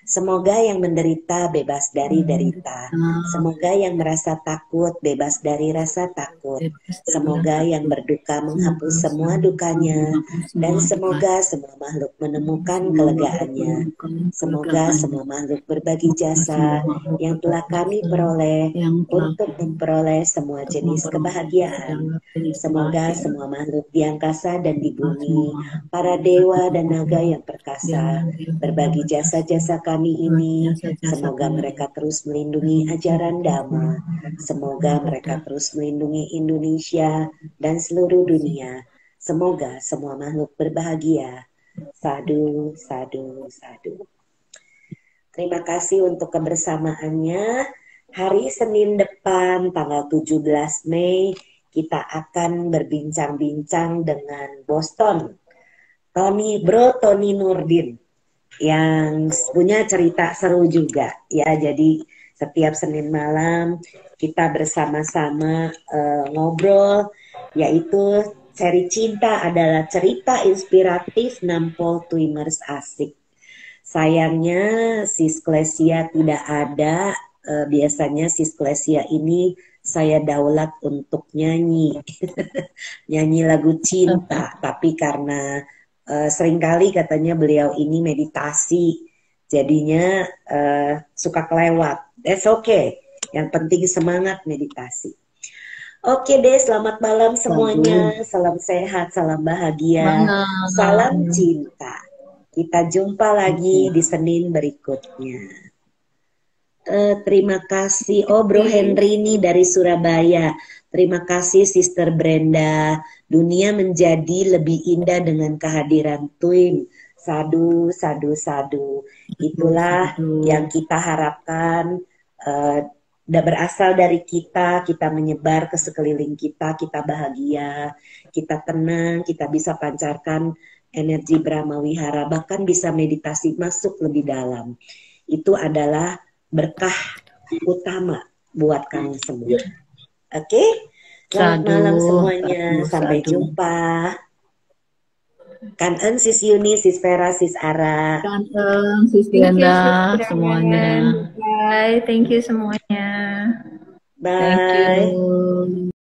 Semoga yang menderita bebas dari derita. Semoga yang merasa takut bebas dari rasa takut. Semoga yang berduka menghapus semua dukanya. Dan semoga semua makhluk menemukan kelegaannya. Semoga semua makhluk berbagi jasa yang telah kami peroleh untuk memperoleh semua jenis kebahagiaan. Semoga semua makhluk di angkasa dan di bumi, para dewa dan naga yang perkasa, berbagi jasa-jasa kami ini. Semoga mereka terus melindungi ajaran Dhamma. Semoga mereka terus melindungi Indonesia dan seluruh dunia. Semoga semua makhluk berbahagia. Sadu, sadu, sadu. Terima kasih untuk kebersamaannya. Hari Senin depan, tanggal 17 Mei, kita akan berbincang-bincang dengan Boston. Tony Nurdin yang punya cerita seru juga ya. Jadi setiap Senin malam kita bersama-sama ngobrol, yaitu seri cinta adalah cerita inspiratif nampol Twimers asik. Sayangnya Sis Klesia tidak ada. Biasanya Sis Klesia ini saya daulat untuk nyanyi nyanyi lagu cinta, tapi karena seringkali katanya beliau ini meditasi, jadinya suka kelewat. That's okay. Yang penting semangat meditasi. Oke deh, selamat malam semuanya. Salam sehat, salam bahagia, salam cinta. Kita jumpa lagi di Senin berikutnya. Terima kasih. Oh, Bro Henry ini dari Surabaya. Terima kasih Sister Brenda. Dunia menjadi lebih indah dengan kehadiran Twin. Sadu, sadu, sadu. Itulah yang kita harapkan. Berasal dari kita menyebar ke sekeliling kita bahagia, kita tenang, kita bisa pancarkan energi Brahma Wihara, bahkan bisa meditasi masuk lebih dalam. Itu adalah berkah utama buat kami semua. Oke? Selamat malam semuanya. Sampai jumpa. Kangen Sis Yuni, Sis Vera, Sis Ara. Kangen Sis Brenda semuanya. Bye, thank you semuanya. Bye. Thank you.